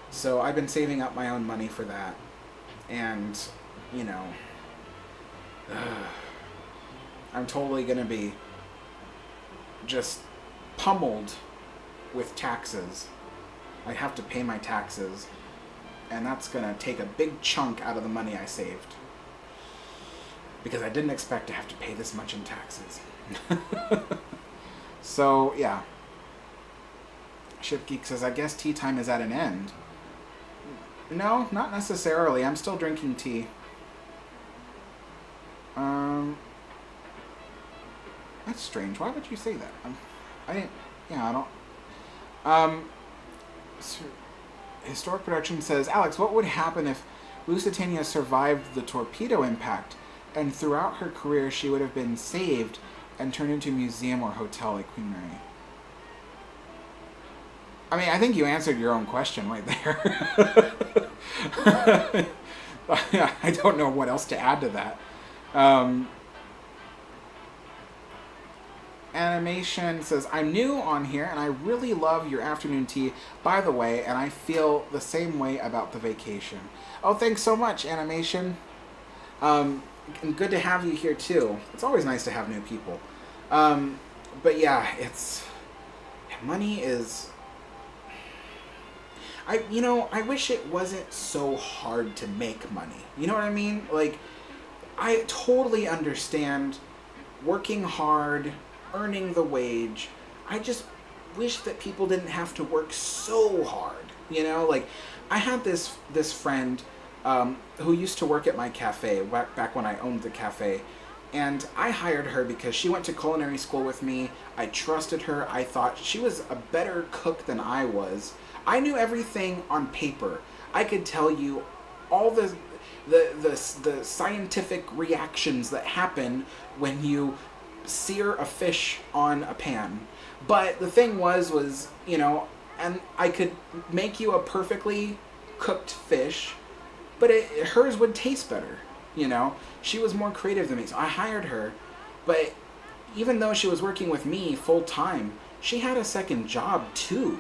So I've been saving up my own money for that, and, you know, I'm totally gonna be just pummeled with taxes. I have to pay my taxes, and that's gonna take a big chunk out of the money I saved, because I didn't expect to have to pay this much in taxes. So yeah, Ship Geek says, I guess tea time is at an end. No, not necessarily. I'm still drinking tea. That's strange. Why would you say that? I didn't. Yeah, I don't. So Historic Production says, Alex, what would happen if Lusitania survived the torpedo impact, and throughout her career she would have been saved and turned into a museum or hotel like Queen Mary? I mean, I think you answered your own question right there. I don't know what else to add to that. Animation says, I'm new on here and I really love your afternoon tea, by the way, and I feel the same way about the vacation. Oh, thanks so much, Animation. And good to have you here too. It's always nice to have new people. But yeah, money is, I wish it wasn't so hard to make money. You know what I mean? Like, I totally understand working hard, earning the wage. I just wish that people didn't have to work so hard. You know, like, I had this friend who used to work at my cafe back when I owned the cafe, and I hired her because she went to culinary school with me. I trusted her. I thought she was a better cook than I was. I knew everything on paper. I could tell you all the scientific reactions that happen when you sear a fish on a pan. But the thing was, you know, and I could make you a perfectly cooked fish, but hers would taste better, you know. She was more creative than me, so I hired her. But even though she was working with me full time, she had a second job too,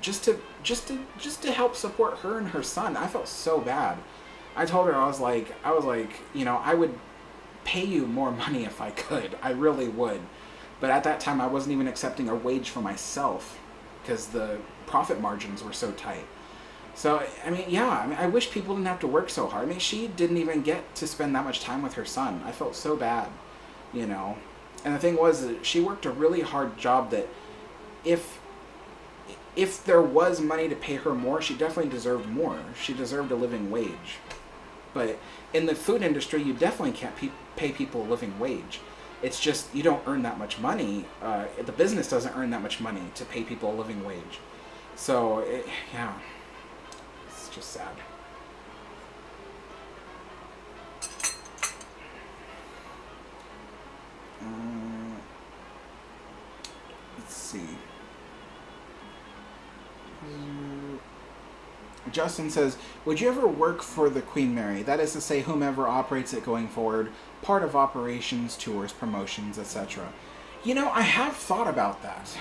just to help support her and her son. I felt so bad. I told her, I was like, you know, I would pay you more money if I could. I really would. But at that time, I wasn't even accepting a wage for myself because the profit margins were so tight. So, I mean, yeah, I wish people didn't have to work so hard. I mean, she didn't even get to spend that much time with her son. I felt so bad, you know. And the thing was that she worked a really hard job that if there was money to pay her more, she definitely deserved more. She deserved a living wage. But in the food industry, you definitely can't pay people a living wage. It's just you don't earn that much money. The business doesn't earn that much money to pay people a living wage. So, yeah, it's just sad. Let's see. Justin says, would you ever work for the Queen Mary? That is to say, whomever operates it going forward, part of operations, tours, promotions, etc. You know, I have thought about that.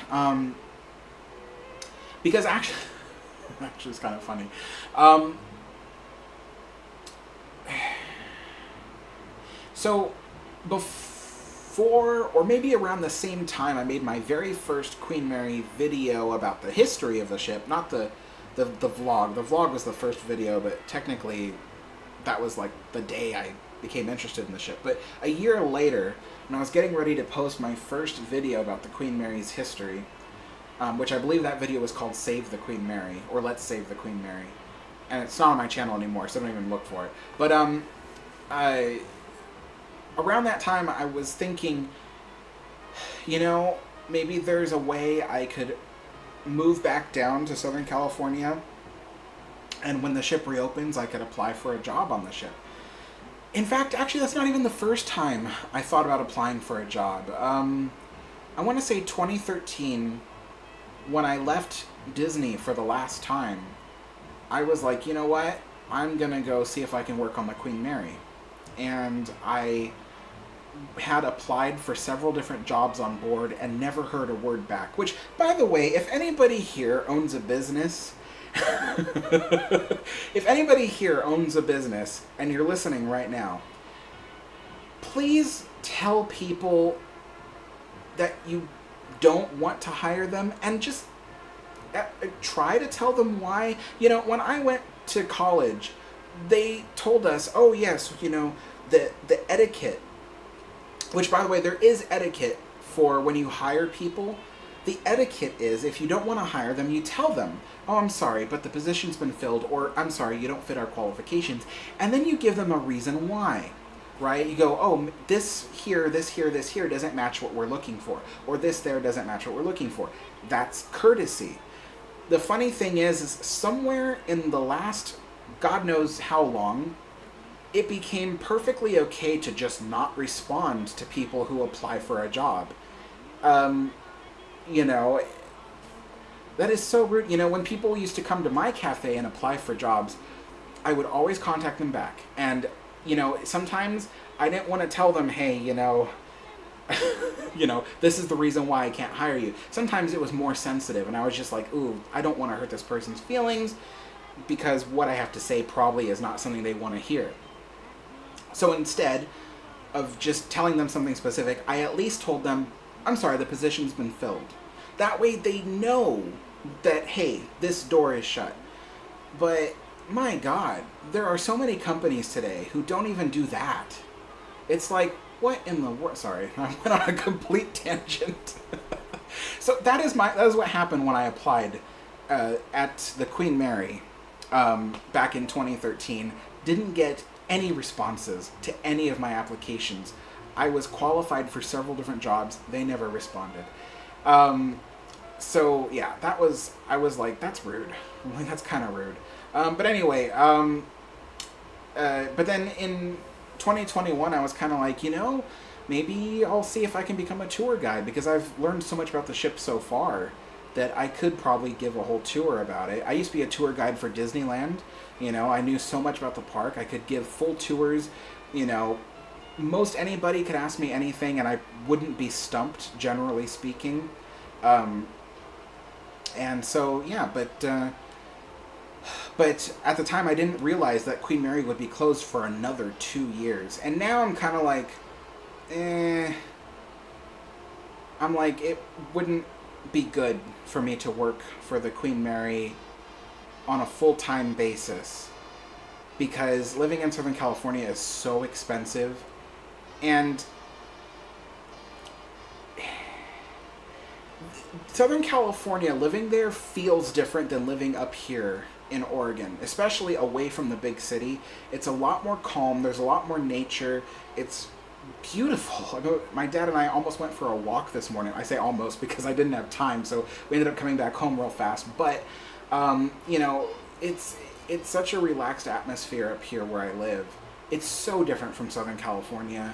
Because actually, it's kind of funny. So, before, or maybe around the same time, I made my very first Queen Mary video about the history of the ship, not the vlog. The vlog was the first video, but technically that was like the day I became interested in the ship. But a year later, when I was getting ready to post my first video about the Queen Mary's history, which I believe that video was called Save the Queen Mary, or Let's Save the Queen Mary. And it's not on my channel anymore, so don't even look for it. But around that time, I was thinking, you know, maybe there's a way I could move back down to Southern California, and when the ship reopens, I could apply for a job on the ship. In fact, actually, that's not even the first time I thought about applying for a job. I want to say 2013, when I left Disney for the last time, I was like, you know what? I'm going to go see if I can work on the Queen Mary. And I had applied for several different jobs on board and never heard a word back. Which, by the way, if anybody here owns a business, if anybody here owns a business and you're listening right now, please tell people that you don't want to hire them, and just try to tell them why. You know, when I went to college, they told us, oh yes, you know, the etiquette, which, by the way, there is etiquette for when you hire people. The etiquette is, if you don't want to hire them, you tell them, oh, I'm sorry, but the position's been filled, or I'm sorry, you don't fit our qualifications. And then you give them a reason why, right? You go, oh, this here doesn't match what we're looking for, or this there doesn't match what we're looking for. That's courtesy. The funny thing is somewhere in the last, God knows how long, it became perfectly okay to just not respond to people who apply for a job. You know, that is so rude. You know, when people used to come to my cafe and apply for jobs, I would always contact them back. And, you know, sometimes I didn't want to tell them, hey, you know, you know, this is the reason why I can't hire you. Sometimes it was more sensitive, and I was just like, ooh, I don't want to hurt this person's feelings, because what I have to say probably is not something they want to hear. So instead of just telling them something specific, I at least told them, I'm sorry, the position's been filled. That way they know that, hey, this door is shut. But, my God, there are so many companies today who don't even do that. It's like, what in the world? Sorry, I went on a complete tangent. So that is what happened when I applied at the Queen Mary back in 2013. Didn't get any responses to any of my applications. I was qualified for several different jobs. They never responded. So yeah, I was like, that's rude. Like, that's kind of rude. But anyway, but then in 2021, I was kind of like, you know, maybe I'll see if I can become a tour guide, because I've learned so much about the ship so far that I could probably give a whole tour about it. I used to be a tour guide for Disneyland. You know, I knew so much about the park. I could give full tours. You know, most anybody could ask me anything and I wouldn't be stumped, generally speaking. And so, yeah, but at the time I didn't realize that Queen Mary would be closed for another 2 years. And now I'm kind of like, I'm like, it wouldn't be good for me to work for the Queen Mary on a full-time basis, because living in Southern California is so expensive. And Southern California, living there feels different than living up here in Oregon, especially away from the big city. It's a lot more calm. There's a lot more nature. It's beautiful. I know my dad and I almost went for a walk this morning. I say almost because I didn't have time, so we ended up coming back home real fast. But you know, it's such a relaxed atmosphere up here where I live. It's so different from Southern California,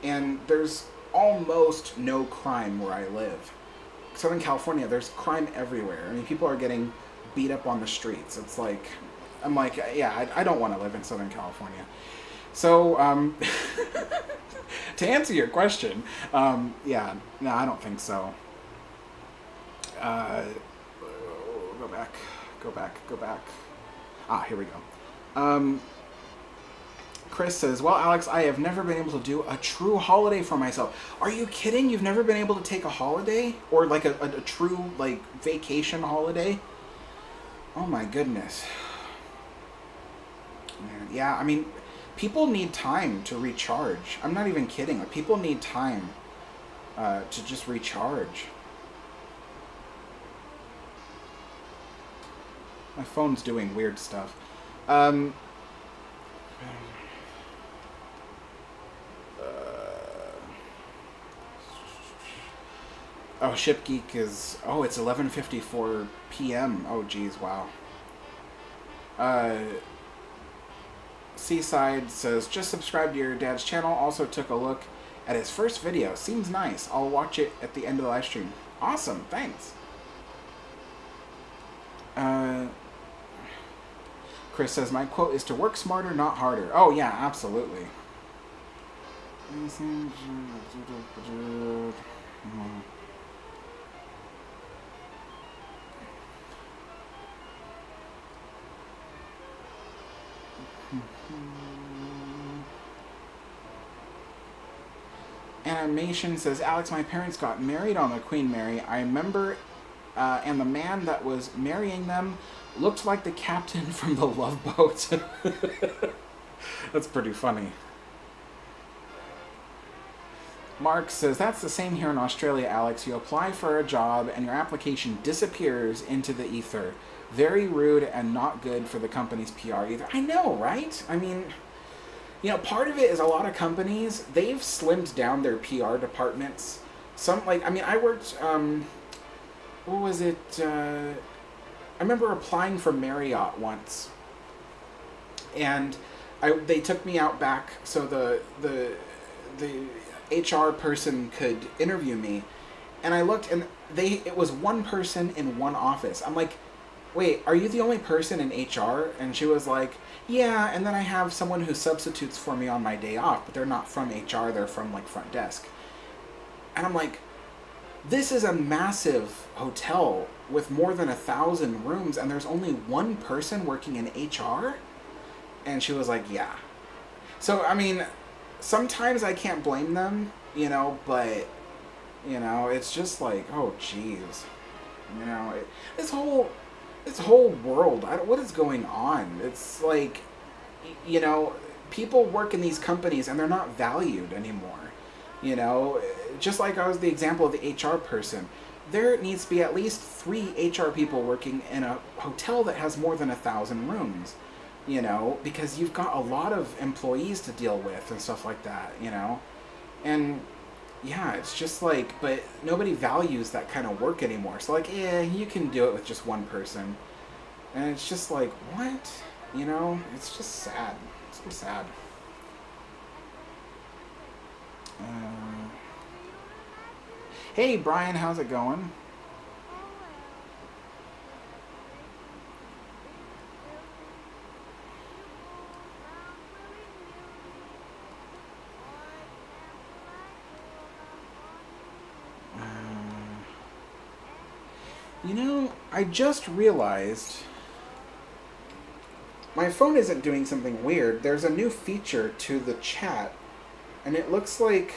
and there's almost no crime where I live. Southern California, there's crime everywhere. I mean, people are getting beat up on the streets. It's like, I'm like, yeah, I don't want to live in Southern California. So, to answer your question, yeah, no, I don't think so. Uh, go back. Ah, here we go. Chris says, well, Alex, I have never been able to do a true holiday for myself. Are you kidding? You've never been able to take a holiday? Or like a true, like, vacation holiday? Oh my goodness. Man, yeah, I mean, people need time to recharge. I'm not even kidding. Like, people need time to just recharge. My phone's doing weird stuff. Oh, Ship Geek is... Oh, it's 11:54 p.m. Oh, geez, wow. Seaside says, just subscribed to your dad's channel. Also took a look at his first video. Seems nice. I'll watch it at the end of the live stream. Awesome, thanks. Chris says, my quote is to work smarter, not harder. Oh, yeah, absolutely. Animation says, Alex, my parents got married on the Queen Mary. I remember, and the man that was marrying them looked like the captain from the Love Boat. That's pretty funny. Mark says, that's the same here in Australia, Alex. You apply for a job and your application disappears into the ether. Very rude and not good for the company's PR either. I know, right? I mean, you know, part of it is a lot of companies, they've slimmed down their PR departments. Some, like, I mean, I worked, what was it? I remember applying for Marriott once. And they took me out back so the HR person could interview me. And I looked, and it was one person in one office. I'm like, wait, are you the only person in HR? And she was like, yeah, and then I have someone who substitutes for me on my day off, but they're not from HR, they're from, like, front desk. And I'm like, this is a massive hotel with more than 1,000 rooms, and there's only one person working in HR? And she was like, yeah. So, I mean, sometimes I can't blame them, you know, but, you know, it's just like, oh, jeez. You know, this whole world, what is going on? It's like, you know, people work in these companies and they're not valued anymore. You know, just like I was the example of the HR person. There needs to be at least 3 HR people working in a hotel that has more than 1,000 rooms. You know, because you've got a lot of employees to deal with and stuff like that, you know. And yeah, it's just like, but nobody values that kind of work anymore. So like, yeah, you can do it with just one person. And it's just like, what? You know, it's just sad. It's so sad. Hey, Brian, how's it going? You know, I just realized my phone isn't doing something weird. There's a new feature to the chat, and it looks like...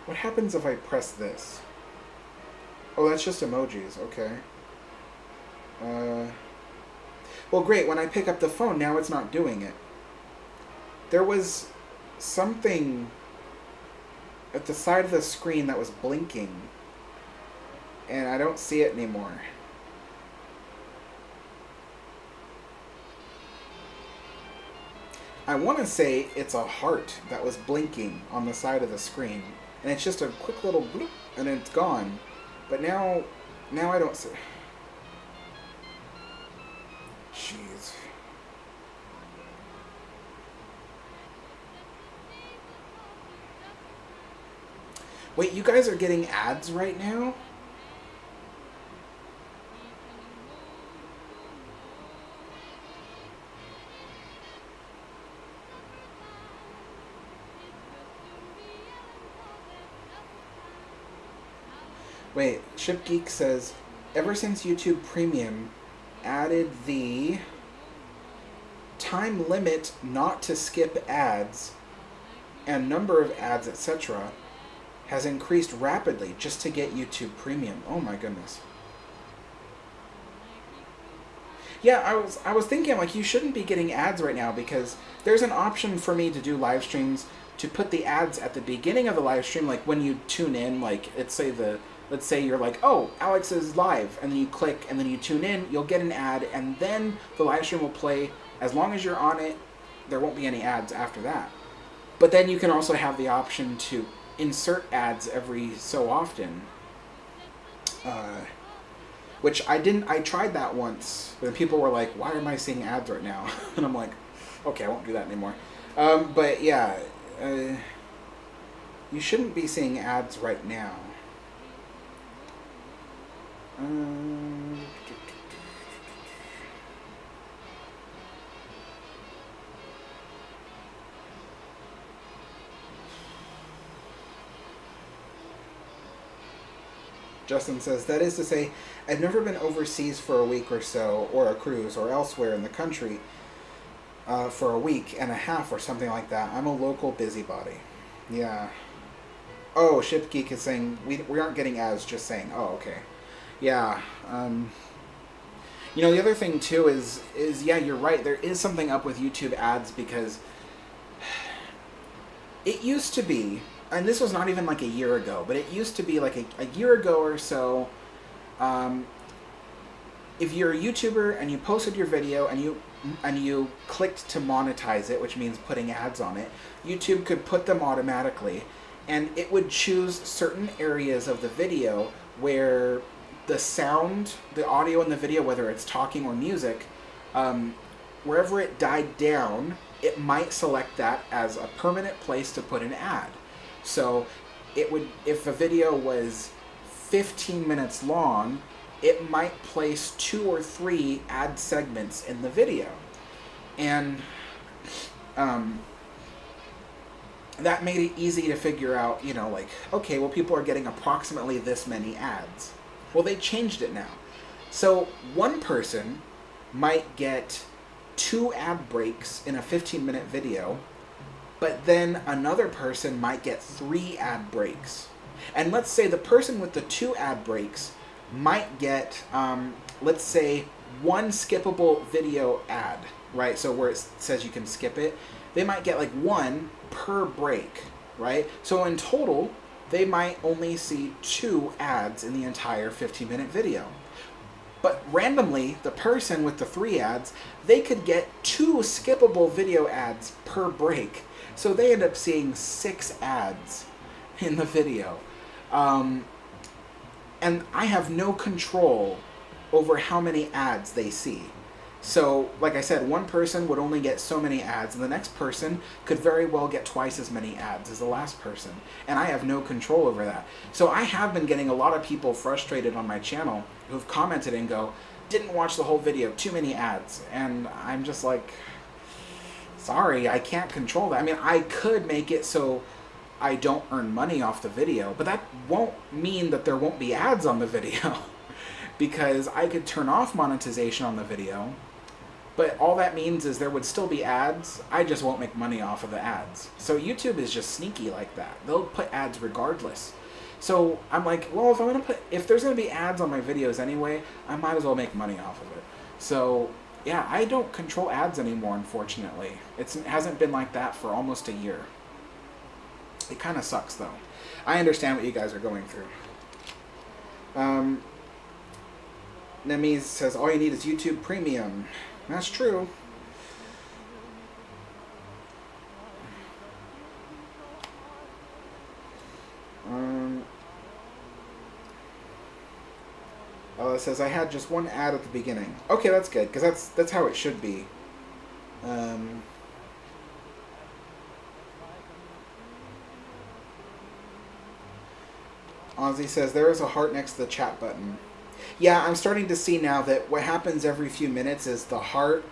What happens if I press this? Oh, that's just emojis. Okay. Well, great. When I pick up the phone, now it's not doing it. There was something at the side of the screen that was blinking, and I don't see it anymore. I want to say it's a heart that was blinking on the side of the screen, and it's just a quick little bloop, and it's gone. But now I don't see. Jeez. Wait, you guys are getting ads right now? Wait, Ship Geek says, ever since YouTube Premium added the time limit not to skip ads and number of ads, etc., has increased rapidly just to get YouTube Premium. Oh my goodness. Yeah, I was thinking, like, you shouldn't be getting ads right now, because there's an option for me to do live streams to put the ads at the beginning of the live stream, like when you tune in, like let's say you're like, oh, Alex is live, and then you click and then you tune in, you'll get an ad, and then the live stream will play. As long as you're on it, there won't be any ads after that. But then you can also have the option to insert ads every so often. Which I tried that once, but people were like, why am I seeing ads right now? And I'm like, okay, I won't do that anymore. But yeah, you shouldn't be seeing ads right now. Justin says, that is to say, I've never been overseas for a week or so, or a cruise, or elsewhere in the country for a week and a half or something like that. I'm a local busybody. Yeah. Oh, Ship Geek is saying, we aren't getting ads, just saying. Oh, okay. Yeah. You know, the other thing, too, is yeah, you're right. There is something up with YouTube ads, because it used to be, and this was not even like a year ago, but it used to be like a year ago or so, if you're a YouTuber and you posted your video and you clicked to monetize it, which means putting ads on it, YouTube could put them automatically, and it would choose certain areas of the video where the sound, the audio in the video, whether it's talking or music, wherever it died down, it might select that as a permanent place to put an ad. So it would, if a video was 15 minutes long, it might place 2 or 3 ad segments in the video. And that made it easy to figure out, you know, like, okay, well, people are getting approximately this many ads. Well, they changed it now. So one person might get 2 ad breaks in a 15-minute video, but then another person might get 3 ad breaks. And let's say the person with the 2 ad breaks might get, let's say, 1 skippable video ad, right? So where it says you can skip it, they might get like 1 per break, right? So in total, they might only see 2 ads in the entire 15-minute video. But randomly, the person with the 3 ads, they could get 2 skippable video ads per break. So they end up seeing 6 ads in the video. And I have no control over how many ads they see. So, like I said, one person would only get so many ads, and the next person could very well get twice as many ads as the last person. And I have no control over that. So I have been getting a lot of people frustrated on my channel who've commented and go, didn't watch the whole video, too many ads. And I'm just like, sorry, I can't control that. I mean, I could make it so I don't earn money off the video, but that won't mean that there won't be ads on the video. Because I could turn off monetization on the video, but all that means is there would still be ads. I just won't make money off of the ads. So YouTube is just sneaky like that. They'll put ads regardless. So I'm like, well, if there's gonna be ads on my videos anyway, I might as well make money off of it. So yeah, I don't control ads anymore, unfortunately. It hasn't been like that for almost a year. It kind of sucks though. I understand what you guys are going through. Nemiz says, all you need is YouTube Premium. That's true. It says, I had just 1 ad at the beginning. Okay, that's good, because that's how it should be. Ozzy says, there is a heart next to the chat button. Yeah, I'm starting to see now that what happens every few minutes is the heart,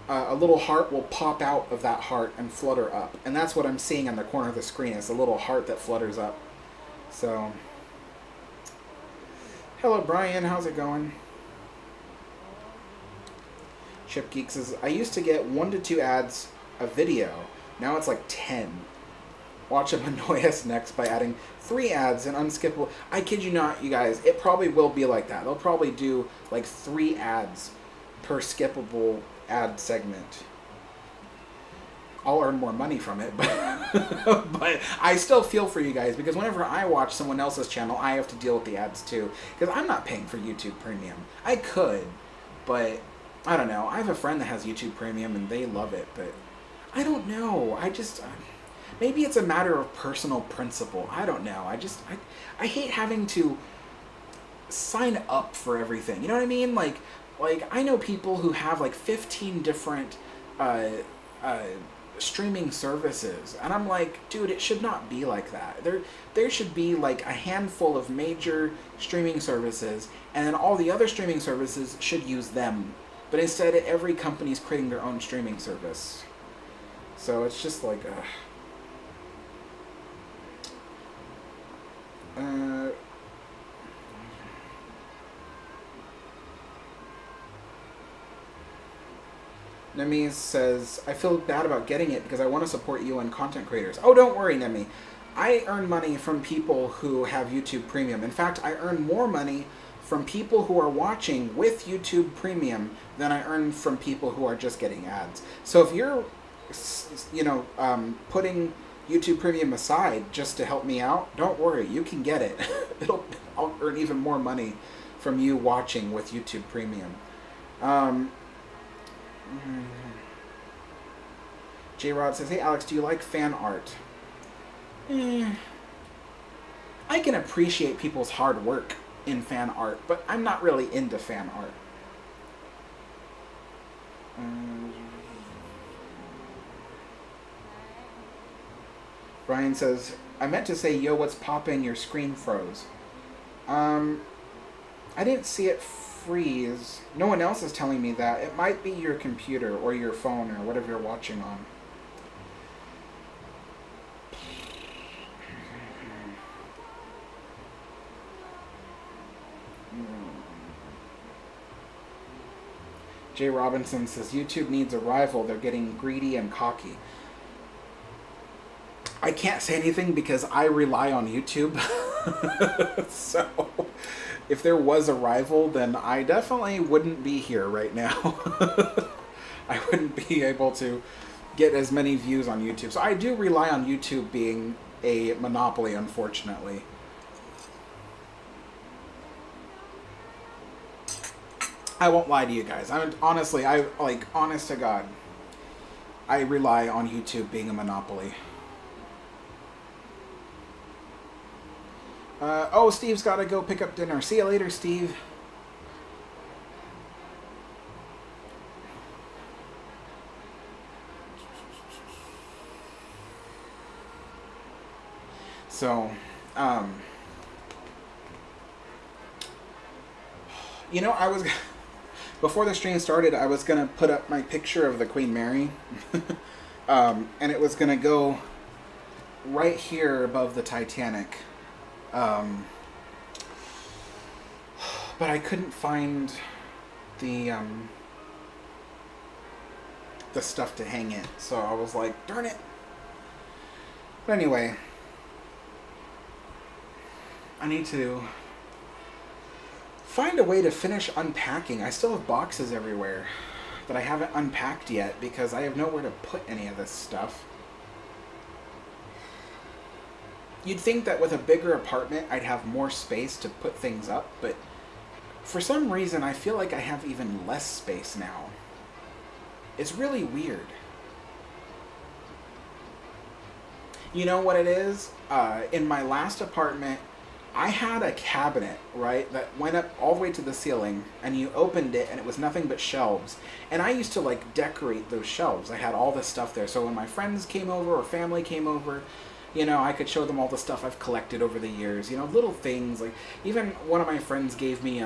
a little heart will pop out of that heart and flutter up. And that's what I'm seeing on the corner of the screen, is a little heart that flutters up. So, Hello, Brian. How's it going? Chip Geek says, I used to get 1 to 2 ads a video. Now it's like 10. Watch them annoy us next by adding 3 ads and unskippable. I kid you not, you guys. It probably will be like that. They'll probably do like 3 ads per skippable ad segment. I'll earn more money from it, but but I still feel for you guys, because whenever I watch someone else's channel, I have to deal with the ads too, because I'm not paying for YouTube Premium. I could, but I don't know. I have a friend that has YouTube Premium and they love it, but I don't know. I just maybe it's a matter of personal principle. I don't know. I hate having to sign up for everything. You know what I mean? Like I know people who have like 15 different streaming services, and I'm like, dude, it should not be like that. There should be like a handful of major streaming services, and then all the other streaming services should use them. But instead, every company's creating their own streaming service. So it's just like, Nemi says, I feel bad about getting it because I want to support you and content creators. Oh, don't worry, Nemi. I earn money from people who have YouTube Premium. In fact, I earn more money from people who are watching with YouTube Premium than I earn from people who are just getting ads. So if you're, putting YouTube Premium aside just to help me out, don't worry, you can get it. I'll earn even more money from you watching with YouTube Premium. J-Rod says, hey Alex, do you like fan art? I can appreciate people's hard work in fan art, but I'm not really into fan art. Brian says, I meant to say, yo, what's poppin', your screen froze. I didn't see it freeze. No one else is telling me that. It might be your computer or your phone or whatever you're watching on. Jay Robinson says, YouTube needs a rival. They're getting greedy and cocky. I can't say anything because I rely on YouTube. So if there was a rival, then I definitely wouldn't be here right now. I wouldn't be able to get as many views on YouTube. So I do rely on YouTube being a monopoly, unfortunately. I won't lie to you guys. Honest to God, I rely on YouTube being a monopoly. Oh, Steve's got to go pick up dinner. See you later, Steve. So, I was... Before the stream started, I was going to put up my picture of the Queen Mary. And it was going to go right here above the Titanic. But I couldn't find the stuff to hang it. So I was like, darn it. But anyway, I need to find a way to finish unpacking. I still have boxes everywhere that I haven't unpacked yet because I have nowhere to put any of this stuff. You'd think that with a bigger apartment I'd have more space to put things up, but for some reason I feel like I have even less space now. It's really weird. You know what it is? In my last apartment, I had a cabinet, right, that went up all the way to the ceiling, and you opened it, and it was nothing but shelves. And I used to, decorate those shelves. I had all this stuff there. So when my friends came over or family came over, I could show them all the stuff I've collected over the years. Little things. Even one of my friends gave me,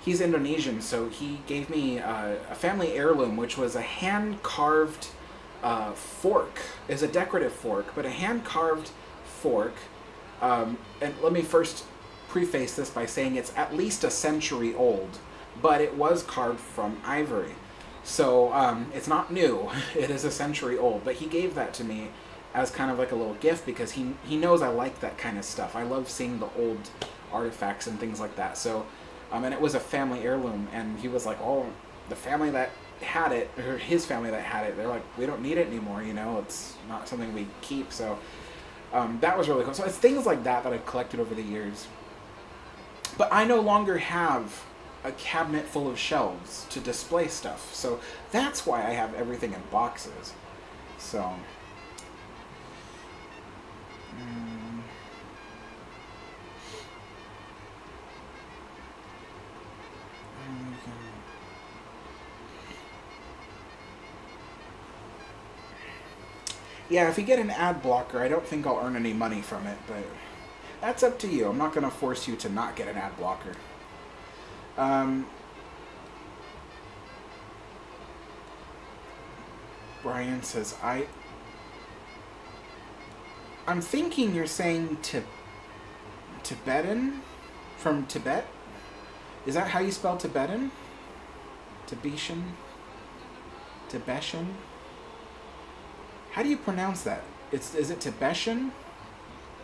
he's Indonesian, so he gave me a family heirloom, which was a hand-carved fork. It's a decorative fork, but a hand-carved fork. And let me first preface this by saying it's at least a century old, but it was carved from ivory. So it's not new. It is a century old. But he gave that to me as kind of like a little gift because he knows I like that kind of stuff. I love seeing the old artifacts and things like that. So, and it was a family heirloom, and he was like, oh, the family that had it, or his family that had it, they're like, we don't need it anymore, you know, it's not something we keep. So that was really cool. So it's things like that that I've collected over the years. But I no longer have a cabinet full of shelves to display stuff. So that's why I have everything in boxes. So yeah, if you get an ad blocker, I don't think I'll earn any money from it, but that's up to you. I'm not going to force you to not get an ad blocker. Brian says, I'm thinking you're saying Tibetan from Tibet? Is that how you spell Tibetan? Tibetan? Tibetan? How do you pronounce that? Is it Tibetan?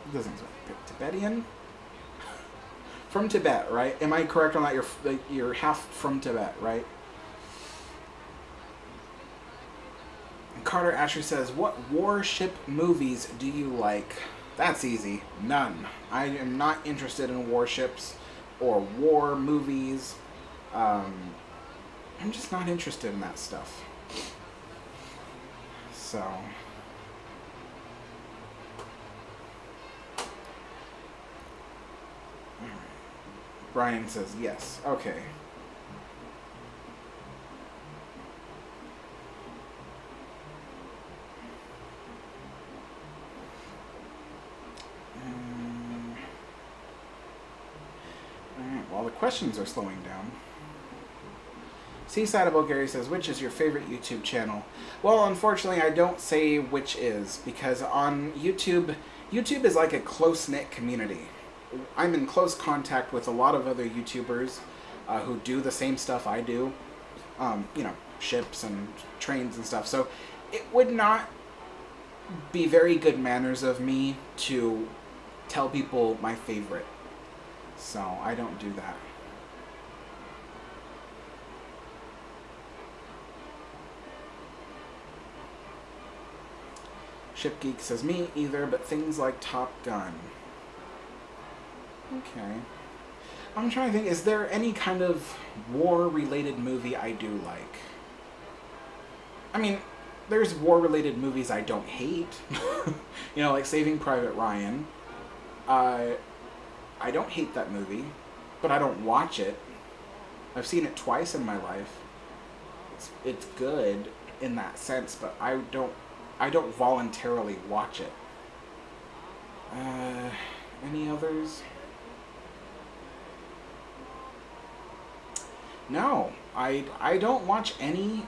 It doesn't say Tibetan? From Tibet, right? Am I correct on that? You're half from Tibet, right? Carter Asher says, what warship movies do you like? That's easy. None. I am not interested in warships or war movies. I'm just not interested in that stuff. So Brian says yes. Okay. Alright, well, the questions are slowing down. Seaside of Bulgaria says, which is your favorite YouTube channel? Well, unfortunately, I don't say which is, because on YouTube is like a close-knit community. I'm in close contact with a lot of other YouTubers who do the same stuff I do. You know, ships and trains and stuff. So it would not be very good manners of me to tell people my favorite. So I don't do that. Ship Geek says, me either, but things like Top Gun. Okay. I'm trying to think, is there any kind of war-related movie I do like? I mean, there's war-related movies I don't hate. You know, like Saving Private Ryan. I don't hate that movie, but I don't watch it. I've seen it twice in my life. It's good in that sense, but I don't voluntarily watch it. Any others? No, I don't watch any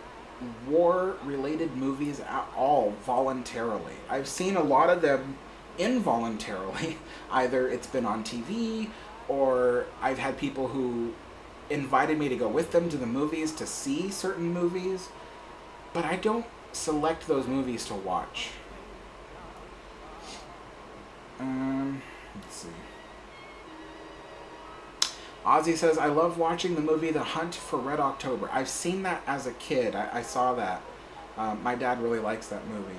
war-related movies at all voluntarily. I've seen a lot of them involuntarily. Either it's been on TV, or I've had people who invited me to go with them to the movies to see certain movies, but I don't select those movies to watch. Let's see. Ozzy says, I love watching the movie The Hunt for Red October. I've seen that as a kid. I saw that. My dad really likes that movie.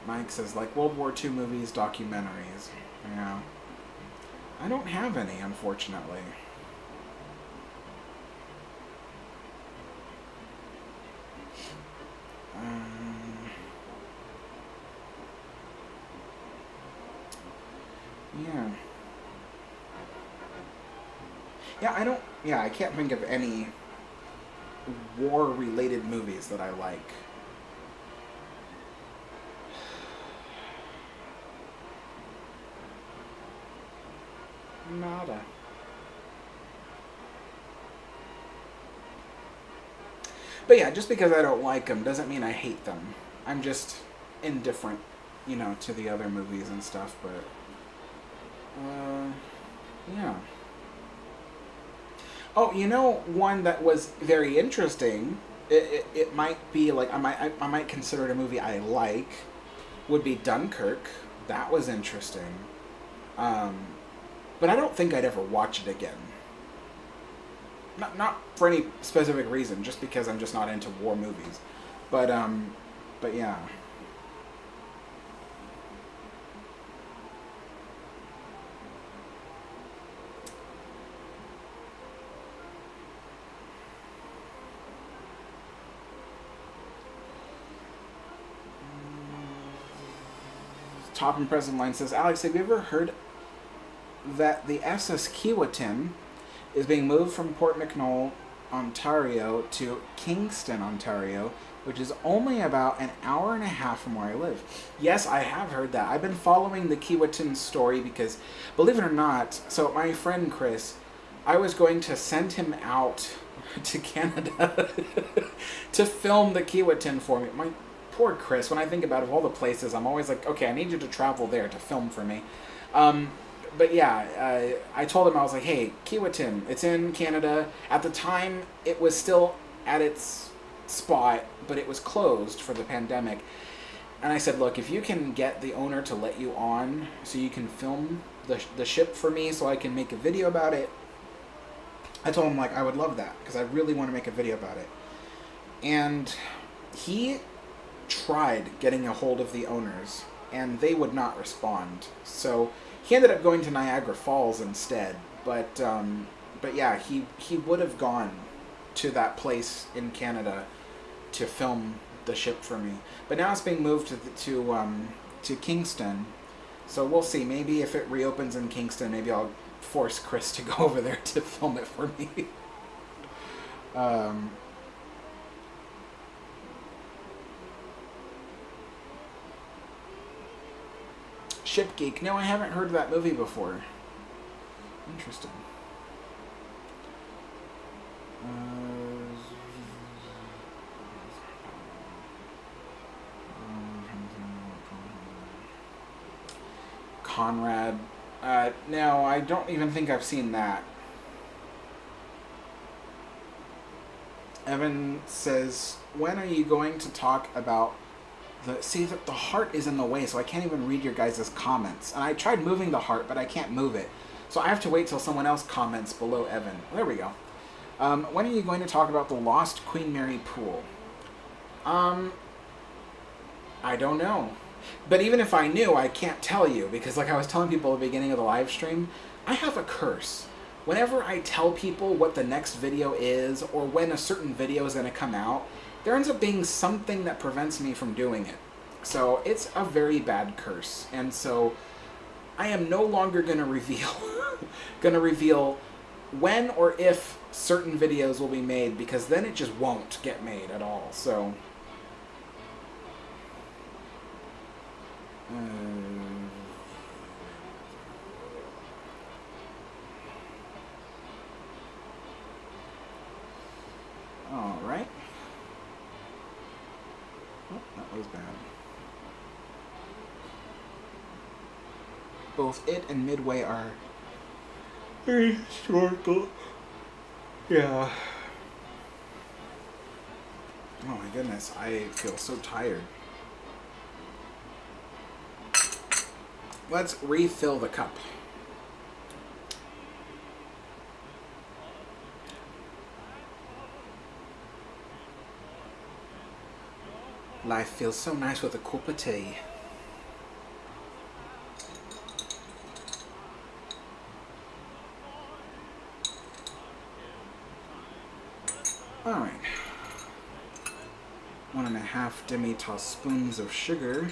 Mike says, like World War II movies, documentaries. Yeah. I don't have any, unfortunately. Yeah, I can't think of any war-related movies that I like. Nada. But yeah, just because I don't like them doesn't mean I hate them. I'm just indifferent you know, to the other movies and stuff, but yeah. Oh, you know, one that was very interesting. It might be like I might consider it a movie I like. Would be Dunkirk. That was interesting. Um, but I don't think I'd ever watch it again. Not for any specific reason, just because I'm just not into war movies. But yeah. Top impressive line says, Alex, have you ever heard that the SS Keewatin is being moved from Port McNoll, Ontario to Kingston, Ontario, which is only about an hour and a half from where I live. Yes, I have heard that. I've been following the Keewatin story because, believe it or not, so my friend Chris, I was going to send him out to Canada to film the Keewatin for me. My poor Chris, when I think about it, of all the places, I'm always like, okay, I need you to travel there to film for me. But yeah, I told him, I was like, hey, Keewatin, it's in Canada. At the time, it was still at its spot, but it was closed for the pandemic. And I said, look, if you can get the owner to let you on so you can film the ship for me so I can make a video about it, I told him, like, I would love that because I really want to make a video about it. And he tried getting a hold of the owners, and they would not respond. So he ended up going to Niagara Falls instead. But yeah, he would have gone to that place in Canada to film the ship for me. But now it's being moved to Kingston. So we'll see. Maybe if it reopens in Kingston, maybe I'll force Chris to go over there to film it for me. Ship Geek. No, I haven't heard of that movie before. Interesting. Cunard. No, I don't even think I've seen that. Evan says, when are you going to talk about the heart is in the way, so I can't even read your guys' comments. And I tried moving the heart, but I can't move it. So I have to wait till someone else comments below Evan. There we go. When are you going to talk about the lost Queen Mary pool? I don't know. But even if I knew, I can't tell you, because like I was telling people at the beginning of the live stream, I have a curse. Whenever I tell people what the next video is, or when a certain video is going to come out, there ends up being something that prevents me from doing it. So it's a very bad curse. And so I am no longer going to reveal when or if certain videos will be made, because then it just won't get made at all. So all right. Oh, that was bad. Both it and Midway are very historical. Yeah. Oh my goodness, I feel so tired. Let's refill the cup. Life feels so nice with a cup of tea. Alright. 1.5 demi-tablespoons of sugar.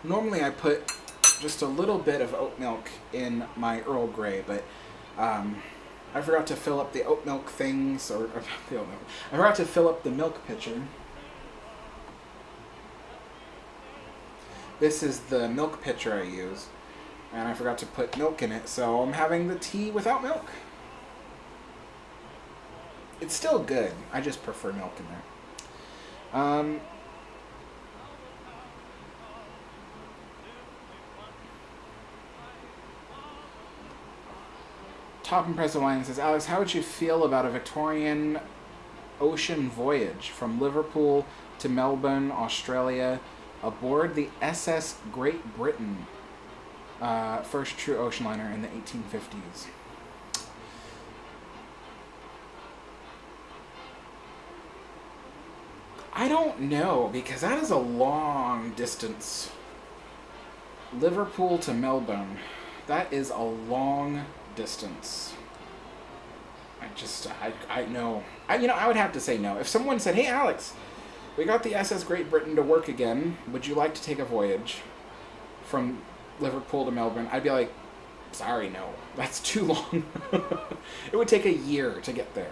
Normally I put just a little bit of oat milk in my Earl Grey, but I forgot to fill up the oat milk things, or the oat milk. I forgot to fill up the milk pitcher. This is the milk pitcher I use, and I forgot to put milk in it, so I'm having the tea without milk. It's still good. I just prefer milk in there. Um, Top Impressive Line says, Alex, how would you feel about a Victorian ocean voyage from Liverpool to Melbourne, Australia, aboard the SS Great Britain, first true ocean liner in the 1850s? I don't know, because that is a long distance. Liverpool to Melbourne. That is a long distance. I know. I would have to say no. If someone said, hey, Alex, we got the SS Great Britain to work again. Would you like to take a voyage from Liverpool to Melbourne? I'd be like, sorry, no. That's too long. It would take a year to get there.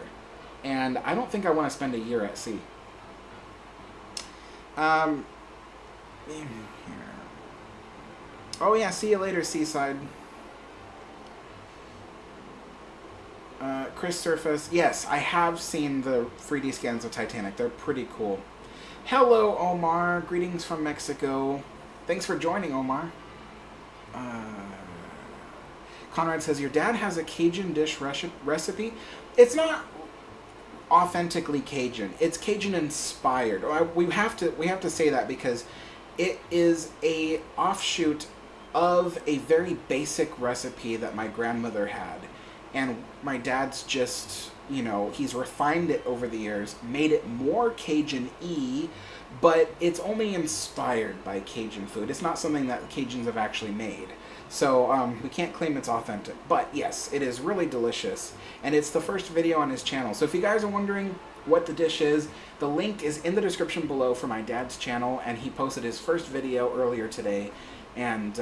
And I don't think I want to spend a year at sea. Oh yeah, see you later, Seaside. Chris Surface. Yes, I have seen the 3D scans of Titanic. They're pretty cool. Hello, Omar. Greetings from Mexico. Thanks for joining, Omar. Conrad says, your dad has a Cajun dish recipe. It's not authentically Cajun. It's Cajun inspired. We have to say that because it is a offshoot of a very basic recipe that my grandmother had, and my dad's just, he's refined it over the years, made it more Cajun-y, but it's only inspired by Cajun food. It's not something that Cajuns have actually made. So we can't claim it's authentic. But yes, it is really delicious. And it's the first video on his channel. So if you guys are wondering what the dish is, the link is in the description below for my dad's channel. And he posted his first video earlier today. And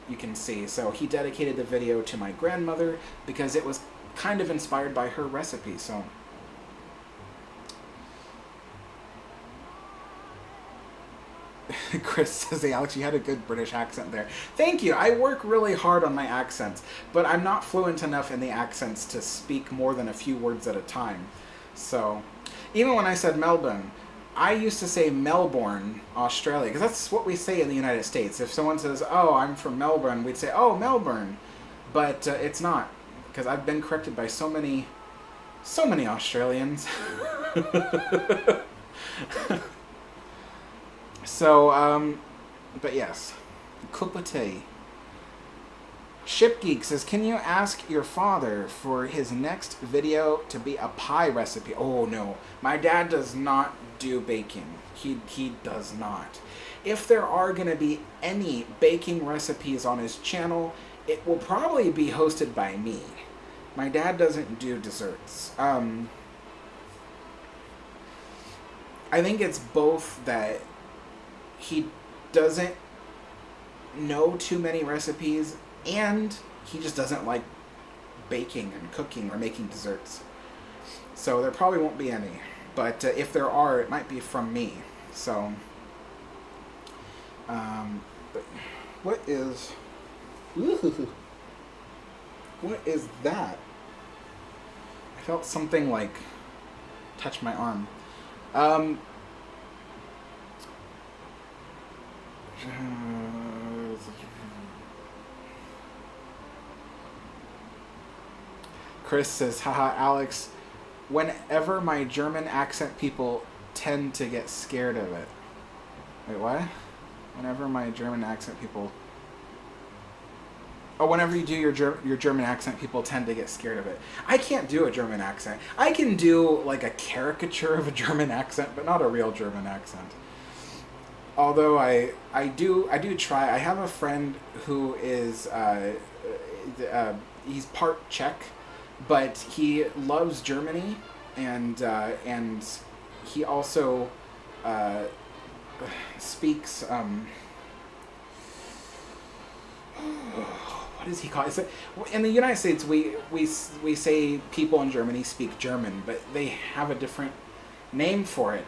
you can see. So he dedicated the video to my grandmother because it was kind of inspired by her recipe. So Chris says, hey, Alex, you had a good British accent there. Thank you. I work really hard on my accents, but I'm not fluent enough in the accents to speak more than a few words at a time. So, even when I said Melbourne, I used to say Melbourne, Australia, because that's what we say in the United States. If someone says, oh, I'm from Melbourne, we'd say, oh, Melbourne. But it's not, because I've been corrected by so many Australians. So, but yes. Kupate. Ship Geek says, can you ask your father for his next video to be a pie recipe? Oh, no. My dad does not do baking. He does not. If there are going to be any baking recipes on his channel, it will probably be hosted by me. My dad doesn't do desserts. I think it's both that he doesn't know too many recipes, and he just doesn't like baking and cooking or making desserts. So there probably won't be any. But if there are, it might be from me. So, but what is... Ooh, what is that? I felt something like touch my arm. Chris says, haha, Alex, whenever my German accent people tend to get scared of it. Wait, what? Whenever my German accent people... Oh, whenever you do your German accent, people tend to get scared of it. I can't do a German accent. I can do like a caricature of a German accent, but not a real German accent. Although I do try. I have a friend who is he's part Czech, but he loves Germany, and he also speaks. What does he call it? In the United States, we say people in Germany speak German, but they have a different name for it.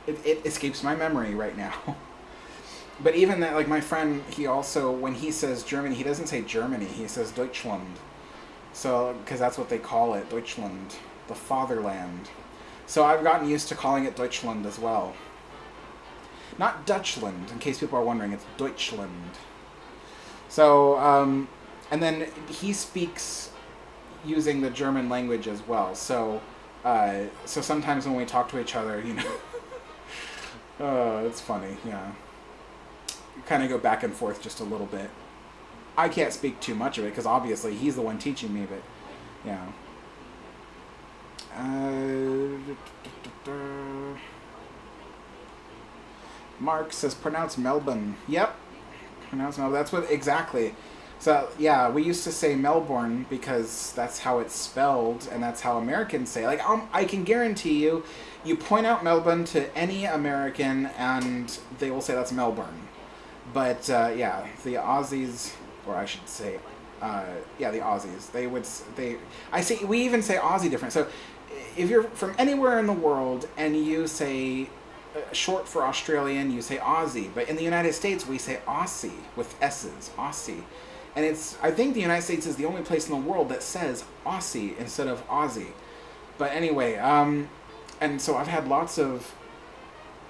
It escapes my memory right now. But even that, like my friend, he also, when he says Germany, he doesn't say Germany, he says Deutschland. So, because that's what they call it, Deutschland. the fatherland. So I've gotten used to calling it Deutschland as well. Not Dutchland, in case people are wondering, it's Deutschland. So, and then he speaks using the German language as well. So, so sometimes when we talk to each other, you know, it's funny, yeah. You kind of go back and forth just a little bit. I can't speak too much of it because obviously he's the one teaching me, but yeah. Mark says pronounce Melbourne. Yep, pronounce Melbourne. That's what exactly. So yeah, we used to say Melbourne because that's how it's spelled, and that's how Americans say. Like I can guarantee you, you point out Melbourne to any American, and they will say that's Melbourne. But yeah, the Aussies, or I should say, yeah, the Aussies. I say we even say Aussie different. So if you're from anywhere in the world and you say short for Australian, you say Aussie. But in the United States, we say Aussie with S's, Aussie. And I think the United States is the only place in the world that says Aussie instead of Aussie. But anyway, and so I've had lots of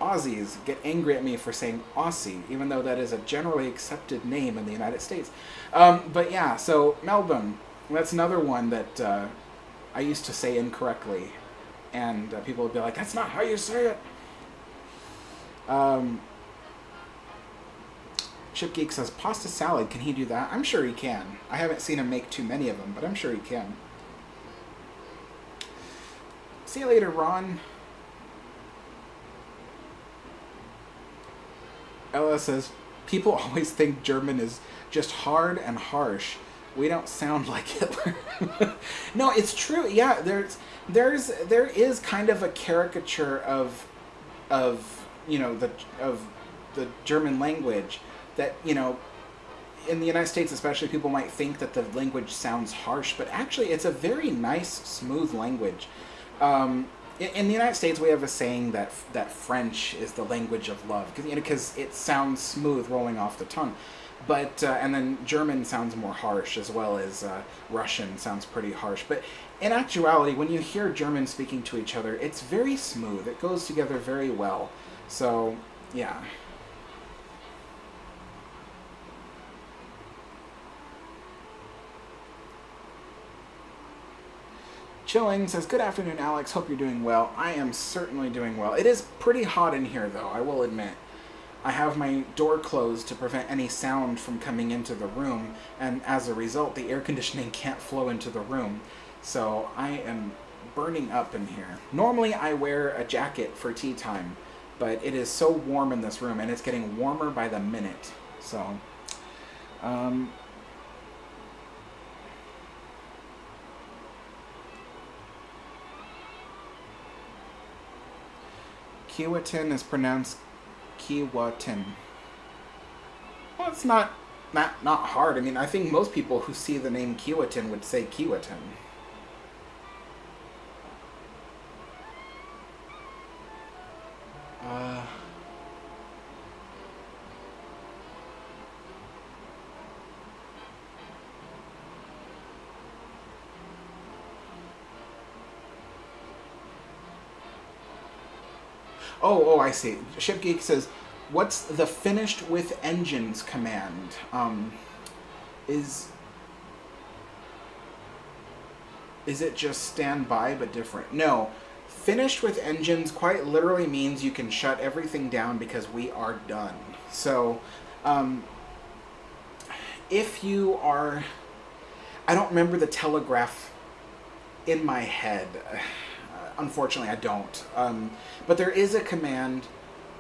Aussies get angry at me for saying Aussie, even though that is a generally accepted name in the United States. But yeah, so Melbourne, that's another one that I used to say incorrectly. And people would be like, that's not how you say it. Chip Geek says, pasta salad, can he do that? I'm sure he can. I haven't seen him make too many of them, but I'm sure he can. See you later, Ron. Ella says, people always think German is just hard and harsh. We don't sound like Hitler. No, it's true. Yeah, there is kind of a caricature of you know the German language that, you know, in the United States especially, people might think that the language sounds harsh, but actually it's a very nice, smooth language. In the United States, we have a saying that French is the language of love, because it sounds smooth rolling off the tongue. But and then German sounds more harsh, as well as Russian sounds pretty harsh. But in actuality, when you hear Germans speaking to each other, it's very smooth. It goes together very well. So, yeah. Chilling says, good afternoon, Alex. Hope you're doing well. I am certainly doing well. It is pretty hot in here, though, I will admit. I have my door closed to prevent any sound from coming into the room, and as a result, the air conditioning can't flow into the room. So I am burning up in here. Normally, I wear a jacket for tea time, but it is so warm in this room, and it's getting warmer by the minute. So, Keewatin is pronounced Keewatin. Well, it's not hard. I mean, I think most people who see the name Keewatin would say Keewatin. Oh, I see. ShipGeek says, what's the finished with engines command? Is it just stand by but different? No. Finished with engines quite literally means you can shut everything down because we are done. So, if you are... I don't remember the telegraph in my head. Unfortunately, I don't. But there is a command,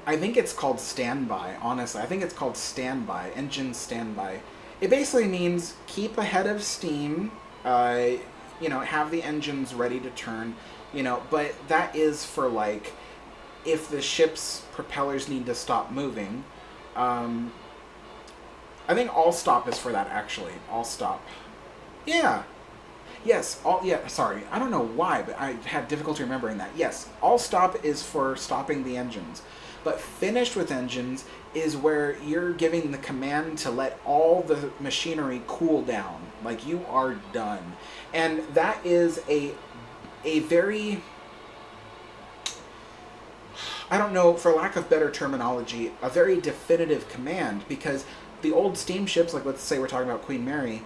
I think it's called standby, honestly. I think it's called standby, engine standby. It basically means keep ahead of steam, you know, have the engines ready to turn, you know, but that is for, like, if the ship's propellers need to stop moving. I think all stop is for that, actually. All stop. Yeah. Yes, sorry, I don't know why, but I had difficulty remembering that. Yes, all stop is for stopping the engines. But finished with engines is where you're giving the command to let all the machinery cool down. Like, you are done. And that is a very, I don't know, for lack of better terminology, a very definitive command, because the old steamships, like let's say we're talking about Queen Mary,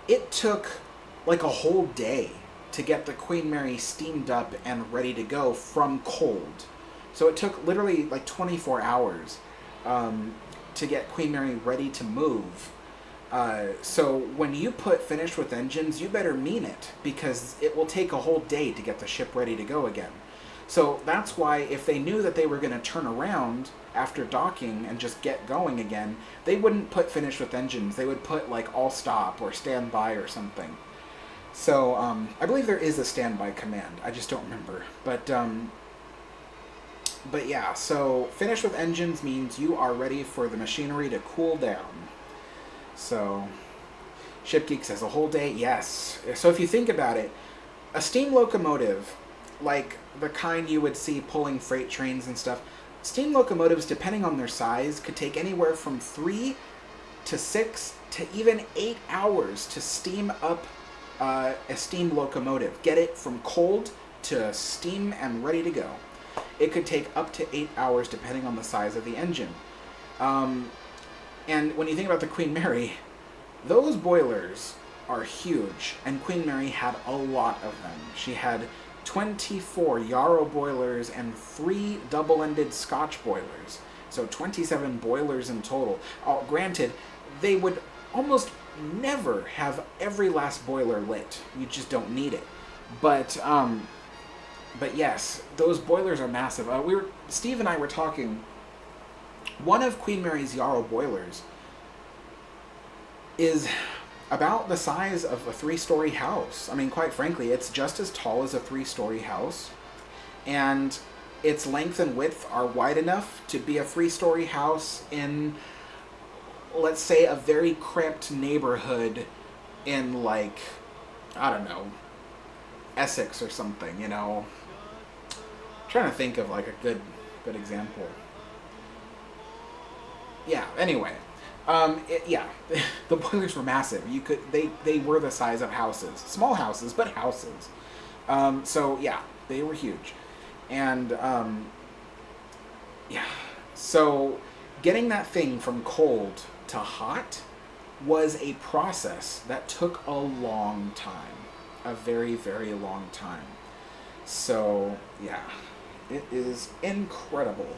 it took like a whole day to get the Queen Mary steamed up and ready to go from cold. So it took literally like 24 hours to get Queen Mary ready to move. So when you put finished with engines, you better mean it, because it will take a whole day to get the ship ready to go again. So that's why if they knew that they were going to turn around after docking and just get going again, they wouldn't put finished with engines. They would put like all stop or stand by or something. So I believe there is a standby command. I just don't remember. But yeah, so finish with engines means you are ready for the machinery to cool down. So Ship Geek says a whole day. Yes. So if you think about it, a steam locomotive, like the kind you would see pulling freight trains and stuff, steam locomotives, depending on their size, could take anywhere from 3 to 6 to even 8 hours to steam up a steam locomotive. Get it from cold to steam and ready to go. It could take up to 8 hours depending on the size of the engine. And when you think about the Queen Mary, those boilers are huge, and Queen Mary had a lot of them. She had 24 Yarrow boilers and 3 double-ended Scotch boilers. So 27 boilers in total. Granted, they would almost never have every last boiler lit. You just don't need it. But yes, those boilers are massive. Steve and I were talking. One of Queen Mary's Yarrow boilers is about the size of a 3-story house. I mean, quite frankly, it's just as tall as a 3-story house, and its length and width are wide enough to be a 3-story house in, let's say, a very cramped neighborhood in, like, I don't know, Essex or something, you know. I'm trying to think of like a good example. Yeah, anyway. Yeah, the boilers were massive. They were the size of houses. Small houses, but houses. So yeah, they were huge. And yeah, so getting that thing from cold to hot was a process that took a long time. A very, very long time. So yeah, it is incredible.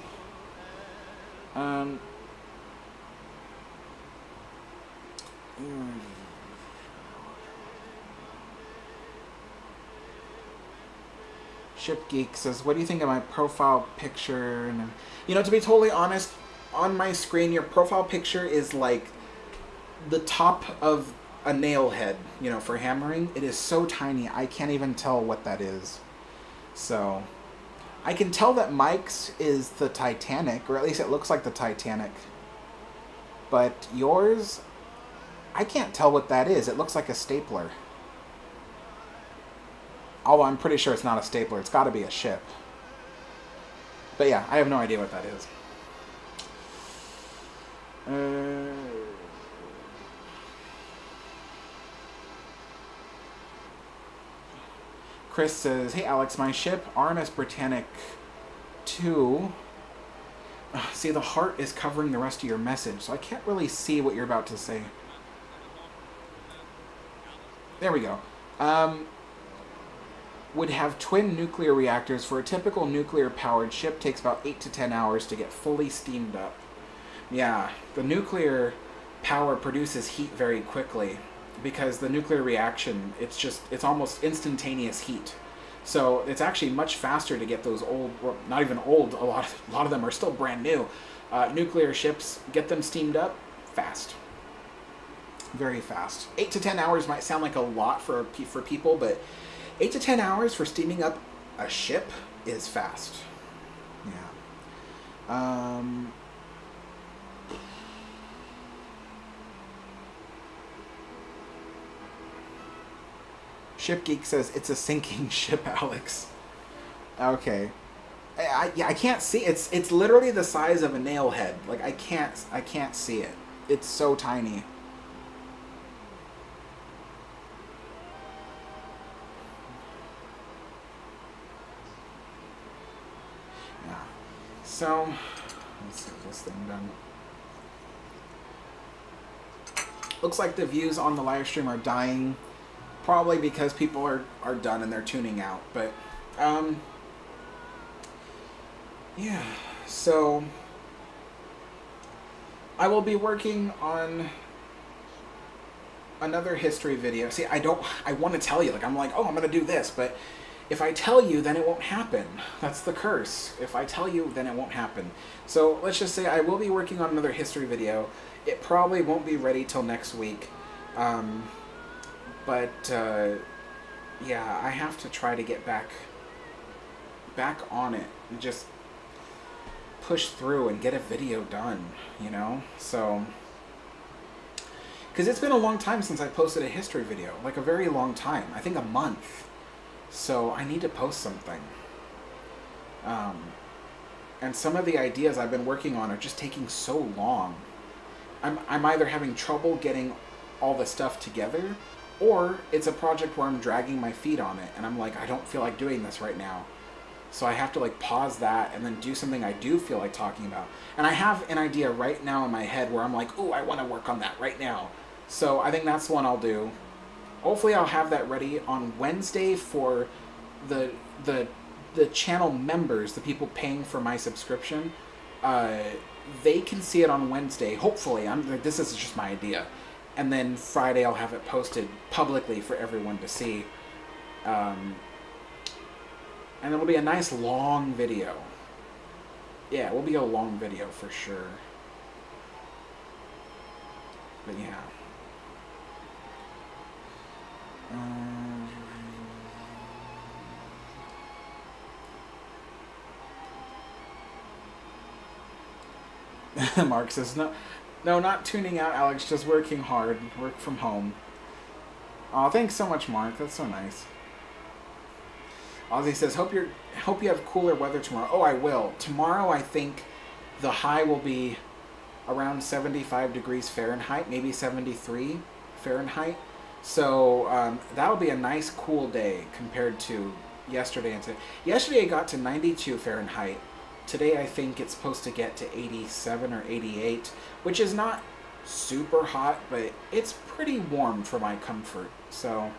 Ship Geek says, what do you think of my profile picture? And you know, to be totally honest, on my screen your profile picture is like the top of a nail head, you know, for hammering. It is so tiny I can't even tell what that is. So I can tell that Mike's is the Titanic, or at least it looks like the Titanic. But yours, I can't tell what that is. It looks like a stapler. Although I'm pretty sure it's not a stapler. It's got to be a ship. But yeah, I have no idea what that is. Chris says, hey Alex, my ship, RMS Britannic 2. See, the heart is covering the rest of your message, so I can't really see what you're about to say. There we go. Would have twin nuclear reactors. For a typical nuclear-powered ship, takes about 8 to 10 hours to get fully steamed up. Yeah, the nuclear power produces heat very quickly because the nuclear reaction, it's almost instantaneous heat. So it's actually much faster to get those old, or not even old, a lot of them are still brand new. Nuclear ships, get them steamed up fast. Very fast. 8 to 10 hours might sound like a lot for people, but 8 to 10 hours for steaming up a ship is fast. Yeah. Ship Geek says it's a sinking ship, Alex. Okay. I can't see. It's literally the size of a nail head. Like I can't see it. It's so tiny. So, let's get this thing done. Looks like the views on the live stream are dying, probably because people are done and they're tuning out. But, yeah. So, I will be working on another history video. See, I want to tell you, like, I'm like, oh, I'm going to do this, but if I tell you, then it won't happen. That's the curse. If I tell you, then it won't happen. So let's just say I will be working on another history video. It probably won't be ready till next week. But yeah, I have to try to get back on it and just push through and get a video done, you know? So, because it's been a long time since I posted a history video, like a very long time. I think a month. So I need to post something. And some of the ideas I've been working on are just taking so long. I'm either having trouble getting all the stuff together, or it's a project where I'm dragging my feet on it, and I'm like, I don't feel like doing this right now. So I have to like pause that and then do something I do feel like talking about. And I have an idea right now in my head where I'm like, ooh, I want to work on that right now. So I think that's one I'll do. Hopefully I'll have that ready on Wednesday for the channel members, the people paying for my subscription. They can see it on Wednesday. Hopefully, this is just my idea. And then Friday I'll have it posted publicly for everyone to see. And it'll be a nice long video. Yeah, it will be a long video for sure. But yeah. Mark says, no, not tuning out, Alex, just working hard, work from home. Aw, thanks so much, Mark, that's so nice. Ozzy says, hope you have cooler weather tomorrow. Oh, I will. Tomorrow, I think the high will be around 75 degrees Fahrenheit, maybe 73 Fahrenheit. So that'll be a nice cool day compared to yesterday and today. Yesterday it got to 92 Fahrenheit. Today I think it's supposed to get to 87 or 88, which is not super hot, but it's pretty warm for my comfort. So,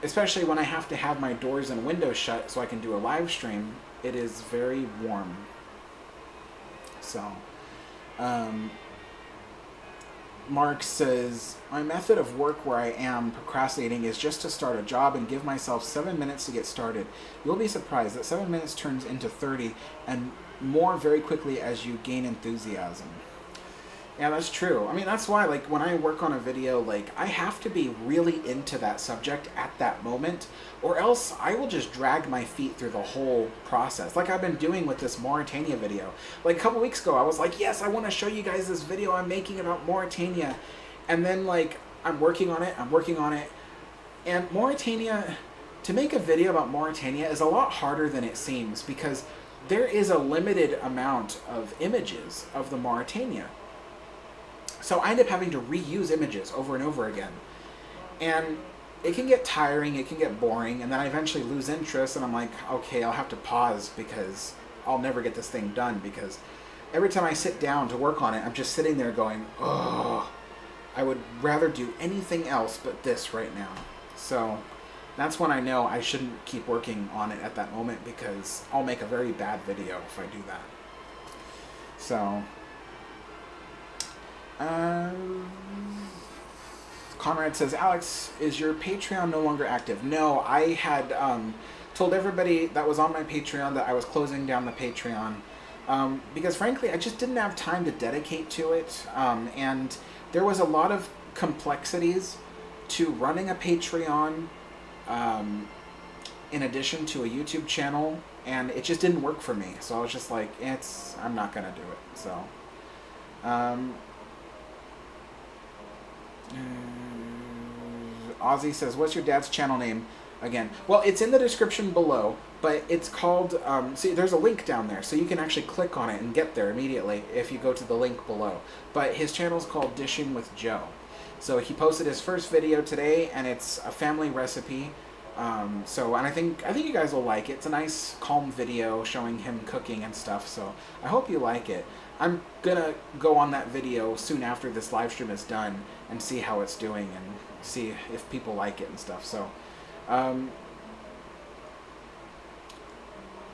especially when I have to have my doors and windows shut so I can do a live stream, it is very warm. So, Mark says, my method of work where I am procrastinating is just to start a job and give myself 7 minutes to get started. You'll be surprised that 7 minutes turns into 30 and more very quickly as you gain enthusiasm. Yeah, that's true. I mean, that's why, like, when I work on a video, like, I have to be really into that subject at that moment, or else I will just drag my feet through the whole process, like I've been doing with this Mauritania video. Like, a couple weeks ago, I was like, yes, I want to show you guys this video I'm making about Mauritania, and then, like, I'm working on it, and Mauritania, to make a video about Mauritania is a lot harder than it seems, because there is a limited amount of images of the Mauritania. So I end up having to reuse images over and over again. And it can get tiring, it can get boring, and then I eventually lose interest, and I'm like, okay, I'll have to pause because I'll never get this thing done, because every time I sit down to work on it, I'm just sitting there going, oh, I would rather do anything else but this right now. So that's when I know I shouldn't keep working on it at that moment, because I'll make a very bad video if I do that. So Conrad says, Alex, is your Patreon no longer active? No, I had told everybody that was on my Patreon that I was closing down the Patreon because frankly I just didn't have time to dedicate to it, and there was a lot of complexities to running a Patreon in addition to a YouTube channel, and it just didn't work for me. So I was just like, I'm not gonna do it. So Ozzy says, what's your dad's channel name again? Well, it's in the description below, but it's called, see, there's a link down there, so you can actually click on it and get there immediately if you go to the link below. But his channel's called Dishing with Joe. So he posted his first video today, and it's a family recipe So, and I think you guys will like it. It's a nice, calm video showing him cooking and stuff. So I hope you like it. I'm gonna go on that video soon after this live stream is done and see how it's doing and see if people like it and stuff. So,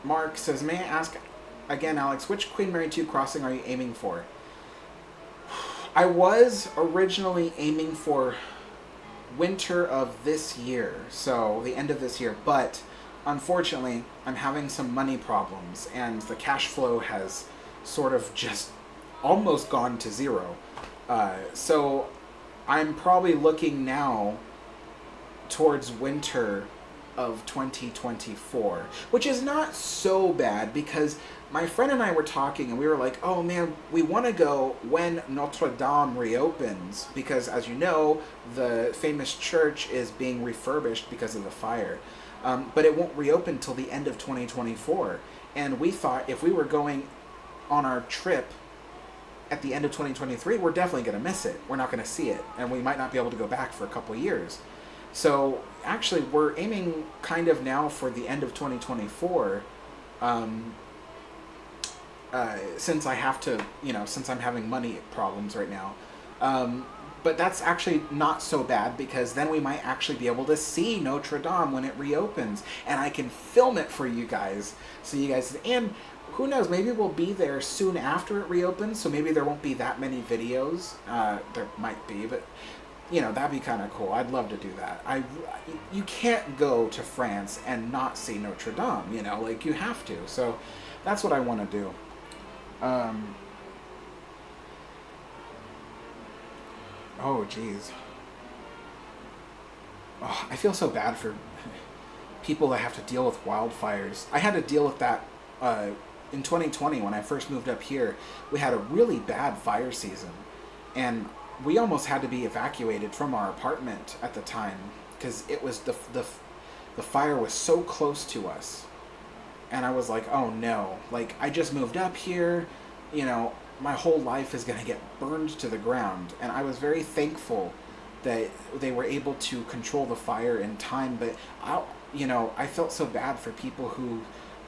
Mark says, may I ask again, Alex, which Queen Mary 2 crossing are you aiming for? I was originally aiming for winter of this year, so the end of this year, but unfortunately I'm having some money problems and the cash flow has sort of just almost gone to zero. So I'm probably looking now towards winter of 2024, which is not so bad because my friend and I were talking and we were like, oh man, we want to go when Notre Dame reopens because, as you know, the famous church is being refurbished because of the fire. But it won't reopen till the end of 2024. And we thought if we were going on our trip at the end of 2023, we're definitely going to miss it. We're not going to see it. And we might not be able to go back for a couple of years. So actually, we're aiming kind of now for the end of 2024. Since I have to, since I'm having money problems right now. But that's actually not so bad because then we might actually be able to see Notre Dame when it reopens. And I can film it for you guys. So you guys, and who knows, maybe we'll be there soon after it reopens. So maybe there won't be that many videos. There might be, but that'd be kind of cool. I'd love to do that. You can't go to France and not see Notre Dame, you have to. So that's what I want to do. Oh geez. Oh, I feel so bad for people that have to deal with wildfires. I had to deal with that in 2020 when I first moved up here. We had a really bad fire season, and we almost had to be evacuated from our apartment at the time because it was the fire was so close to us. And I was like, oh no, I just moved up here, my whole life is going to get burned to the ground. And I was very thankful that they were able to control the fire in time. But, I felt so bad for people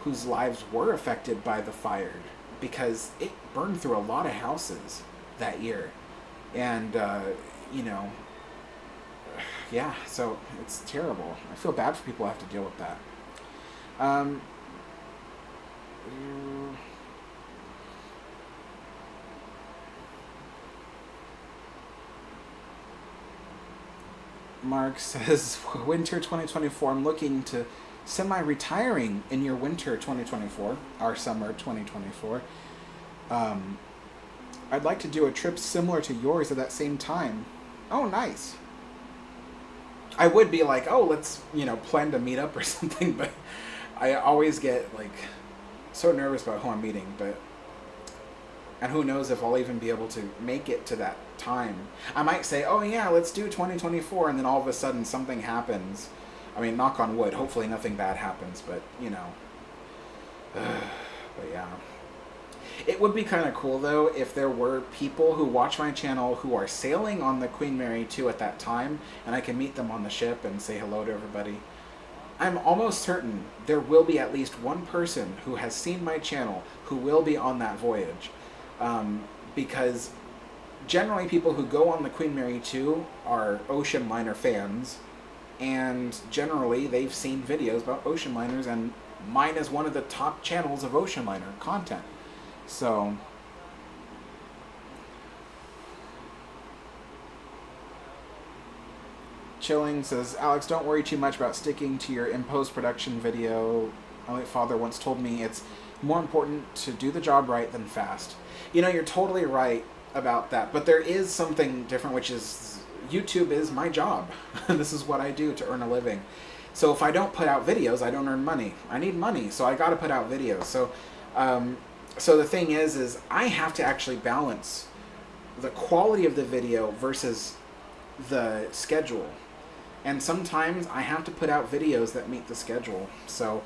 whose lives were affected by the fire because it burned through a lot of houses that year. And, yeah, so it's terrible. I feel bad for people who have to deal with that. Mark says, winter 2024, I'm looking to semi-retiring in your winter 2024, our summer 2024. I'd like to do a trip similar to yours at that same time. Oh, nice. I would be like, oh, let's, plan to meet up or something, but I always get, so nervous about who I'm meeting, and who knows if I'll even be able to make it to that time. I might say, oh yeah, let's do 2024, and then all of a sudden something happens. I mean, knock on wood, hopefully nothing bad happens, but, but yeah. It would be kind of cool, though, if there were people who watch my channel who are sailing on the Queen Mary 2 at that time, and I can meet them on the ship and say hello to everybody. I'm almost certain there will be at least one person who has seen my channel who will be on that voyage. Because generally people who go on the Queen Mary 2 are ocean liner fans, and generally they've seen videos about ocean liners, and mine is one of the top channels of ocean liner content. So Chilling says, Alex, don't worry too much about sticking to your in post-production video. My late father once told me it's more important to do the job right than fast. You're totally right about that, but there is something different, which is YouTube is my job. This is what I do to earn a living. So if I don't put out videos, I don't earn money. I need money, so I got to put out videos. So so the thing is I have to actually balance the quality of the video versus the schedule. And sometimes I have to put out videos that meet the schedule. So,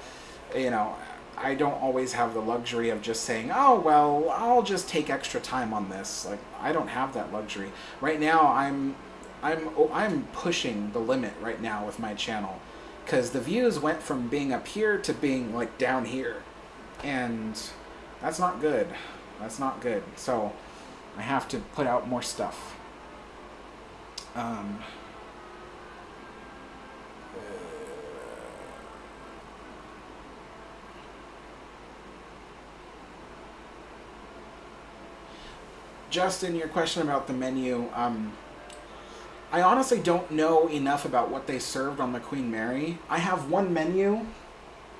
I don't always have the luxury of just saying, oh, well, I'll just take extra time on this. I don't have that luxury. Right now, I'm pushing the limit right now with my channel. because the views went from being up here to being like down here, and that's not good. That's not good. So I have to put out more stuff. Justin, your question about the menu. I honestly don't know enough about what they served on the Queen Mary. I have one menu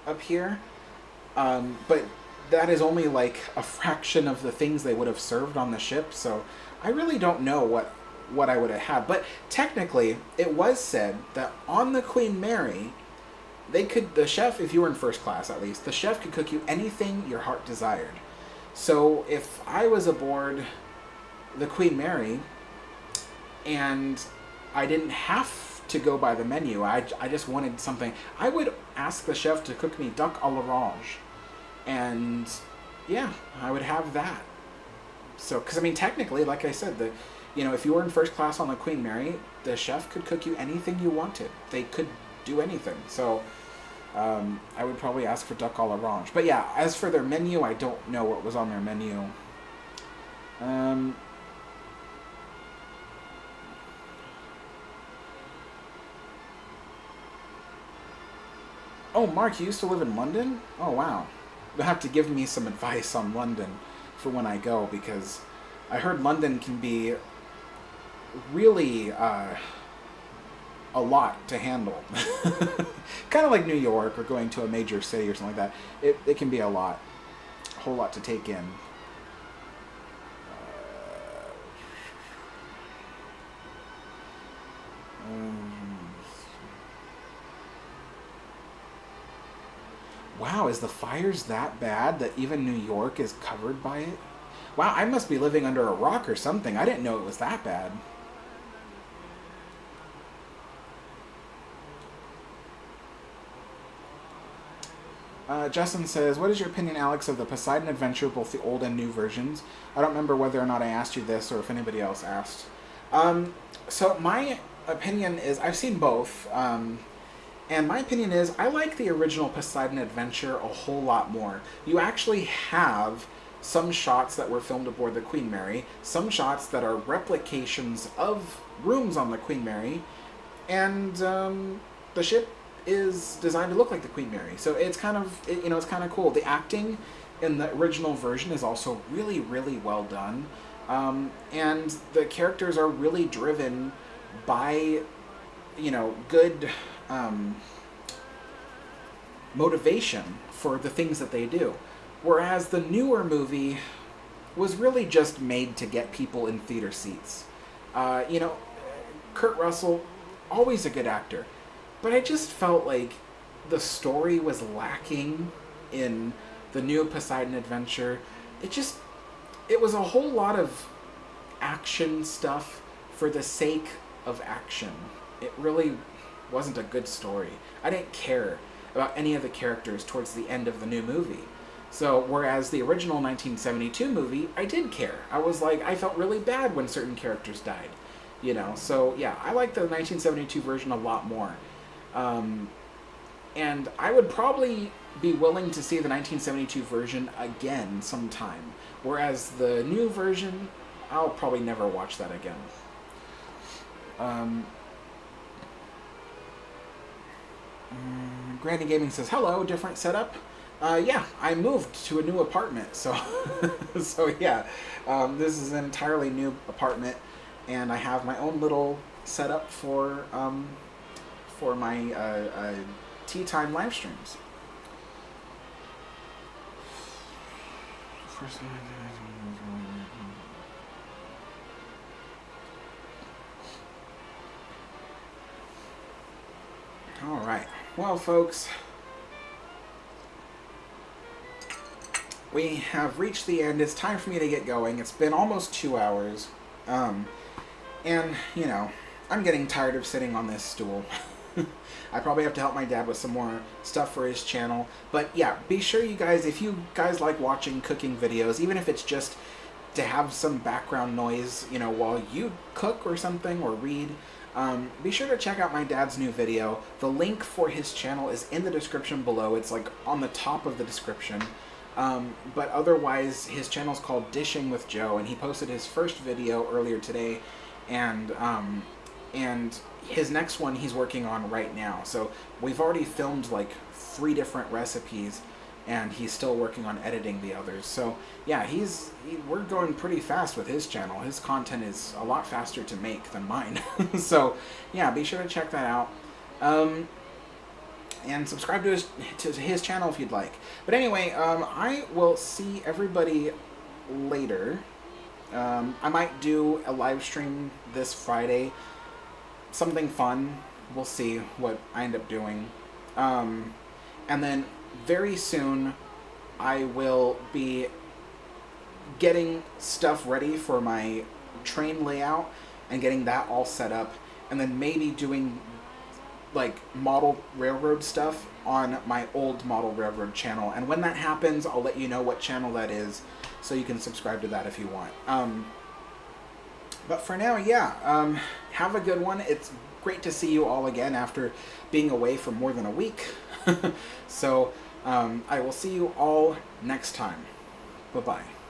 up here, but that is only like a fraction of the things they would have served on the ship, so I really don't know what I would have had. But technically, it was said that on the Queen Mary, the chef, if you were in first class at least, the chef could cook you anything your heart desired. So if I was aboard the Queen Mary and I didn't have to go by the menu, I just wanted something, I would ask the chef to cook me duck à l'orange, and yeah, I would have that. So, because I mean, technically, like I said, if you were in first class on the Queen Mary, the chef could cook you anything you wanted. They could do anything. So I would probably ask for duck à l'orange. But yeah, as for their menu, I don't know what was on their menu. Oh, Mark, you used to live in London? Oh, wow. You'll have to give me some advice on London for when I go, because I heard London can be really a lot to handle. Kind of like New York or going to a major city or something like that. It can be a lot. A whole lot to take in. Wow, is the fires that bad that even New York is covered by it? Wow, I must be living under a rock or something. I didn't know it was that bad. Justin says, what is your opinion, Alex, of the Poseidon Adventure, both the old and new versions? I don't remember whether or not I asked you this or if anybody else asked. So my opinion is, I've seen both. And my opinion is, I like the original Poseidon Adventure a whole lot more. You actually have some shots that were filmed aboard the Queen Mary, some shots that are replications of rooms on the Queen Mary, and the ship is designed to look like the Queen Mary. So it's kind of, it's kind of cool. The acting in the original version is also really, really well done. And the characters are really driven by, good motivation for the things that they do. Whereas the newer movie was really just made to get people in theater seats. Kurt Russell, always a good actor, but I just felt like the story was lacking in the new Poseidon Adventure. It was a whole lot of action stuff for the sake of action. It really wasn't a good story. I didn't care about any of the characters towards the end of the new movie. So, whereas the original 1972 movie, I did care. I felt really bad when certain characters died. So yeah, I like the 1972 version a lot more. And I would probably be willing to see the 1972 version again sometime. Whereas the new version, I'll probably never watch that again. Granny Gaming says, hello, different setup. Yeah, I moved to a new apartment, so yeah, this is an entirely new apartment, and I have my own little setup for my tea time live streams. All right. Well, folks, we have reached the end. It's time for me to get going. It's been almost 2 hours. And, I'm getting tired of sitting on this stool. I probably have to help my dad with some more stuff for his channel. But yeah, be sure you guys, if you guys like watching cooking videos, even if it's just to have some background noise, while you cook or something or read, Be sure to check out my dad's new video. The link for his channel is in the description below. It's like on the top of the description. But otherwise, his channel's called Dishing with Joe, and he posted his first video earlier today, and his next one he's working on right now. So we've already filmed like 3 different recipes, and he's still working on editing the others. So yeah, we're going pretty fast with his channel. His content is a lot faster to make than mine. So yeah, be sure to check that out. And subscribe to his channel if you'd like. But anyway, I will see everybody later. I might do a live stream this Friday. Something fun. We'll see what I end up doing. And then very soon I will be getting stuff ready for my train layout and getting that all set up, and then maybe doing like model railroad stuff on my old model railroad channel. And when that happens, I'll let you know what channel that is, so you can subscribe to that if you want. But for now, yeah, have a good one. It's great to see you all again after being away for more than a week. So I will see you all next time. Bye-bye.